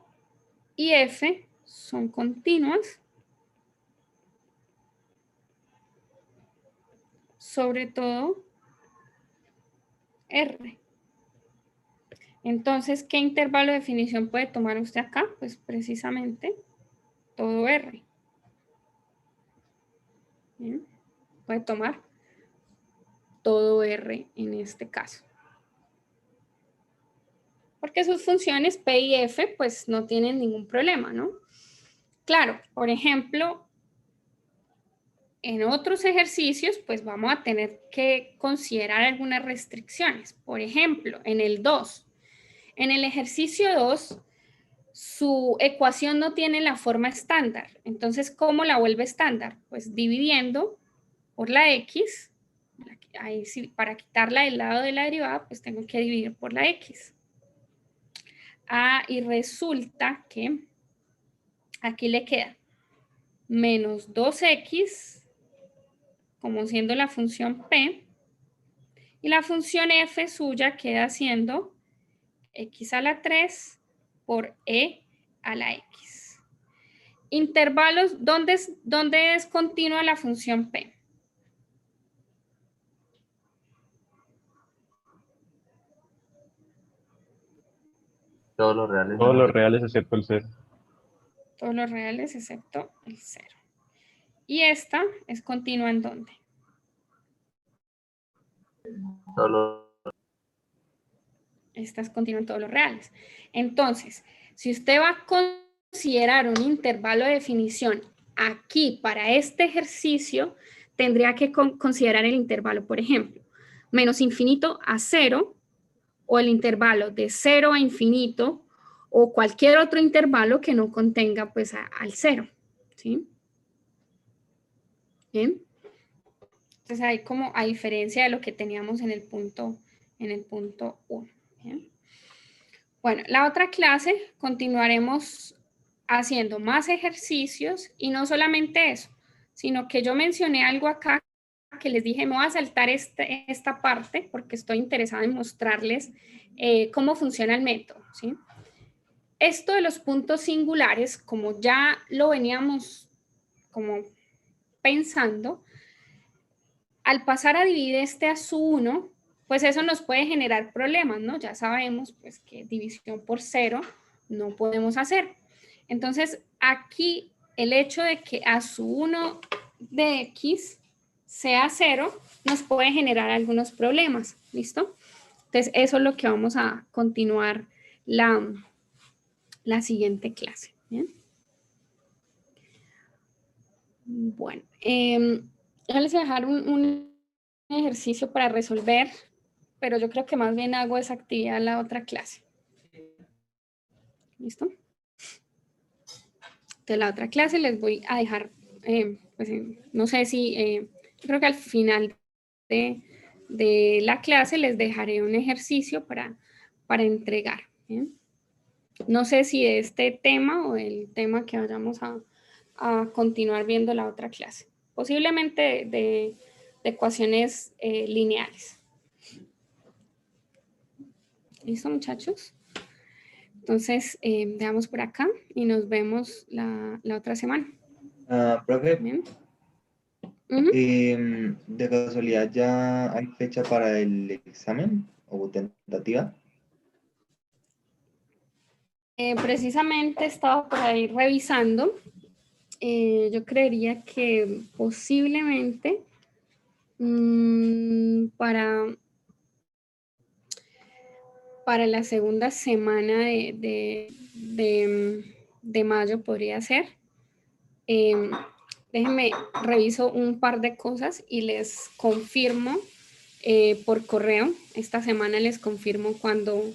Speaker 1: y F son continuas, sobre todo R. Entonces, ¿qué intervalo de definición puede tomar usted acá? Pues precisamente todo R. ¿Bien? Puede tomar todo R en este caso. Porque sus funciones P y F pues no tienen ningún problema, ¿no? Claro, por ejemplo, en otros ejercicios pues vamos a tener que considerar algunas restricciones. Por ejemplo, en el 2. En el ejercicio 2, su ecuación no tiene la forma estándar. Entonces, ¿cómo la vuelve estándar? Pues dividiendo por la X. Ahí sí, para quitarla del lado de la derivada, pues tengo que dividir por la X. Y resulta que aquí le queda menos 2X, como siendo la función P, y la función F suya queda siendo X a la 3 por E a la X. Intervalos, ¿dónde es continua la función P?
Speaker 2: Todos los reales.
Speaker 6: Todos los reales excepto el 0.
Speaker 1: Todos los reales excepto el 0. Y esta es continua ¿en dónde?
Speaker 2: Solo
Speaker 1: Esta es continua en todos los reales. Entonces, si usted va a considerar un intervalo de definición aquí para este ejercicio, tendría que considerar el intervalo, por ejemplo, menos infinito a 0, o el intervalo de 0 a infinito, o cualquier otro intervalo que no contenga pues al 0, ¿sí? Bien. Entonces ahí como a diferencia de lo que teníamos en el punto 1. ¿Bien? Bueno, la otra clase continuaremos haciendo más ejercicios y no solamente eso, sino que yo mencioné algo acá que les dije, me voy a saltar esta parte porque estoy interesada en mostrarles cómo funciona el método, ¿sí? Esto de los puntos singulares, como ya lo veníamos como pensando, al pasar a dividir este a su 1, pues eso nos puede generar problemas, ¿no? Ya sabemos pues que división por 0 no podemos hacer. Entonces, aquí el hecho de que a su 1 de x sea 0 nos puede generar algunos problemas, ¿listo? Entonces, eso es lo que vamos a continuar la siguiente clase, ¿bien? Bueno, yo les voy a dejar un ejercicio para resolver, pero yo creo que más bien hago esa actividad en la otra clase. ¿Listo? De la otra clase les voy a dejar, pues, no sé si, yo creo que al final de la clase les dejaré un ejercicio para entregar. ¿Bien? No sé si de este tema o el tema que vayamos a continuar viendo la otra clase. Posiblemente de ecuaciones lineales. ¿Listo, muchachos? Entonces, veamos por acá y nos vemos la otra semana.
Speaker 8: Profe,
Speaker 1: ¿Bien? Ujú.
Speaker 8: ¿de casualidad ya hay fecha para el examen o tentativa?
Speaker 1: Precisamente estaba por ahí revisando. Yo creería que posiblemente para la segunda semana de mayo podría ser. Déjenme reviso un par de cosas y les confirmo por correo. Esta semana les confirmo cuando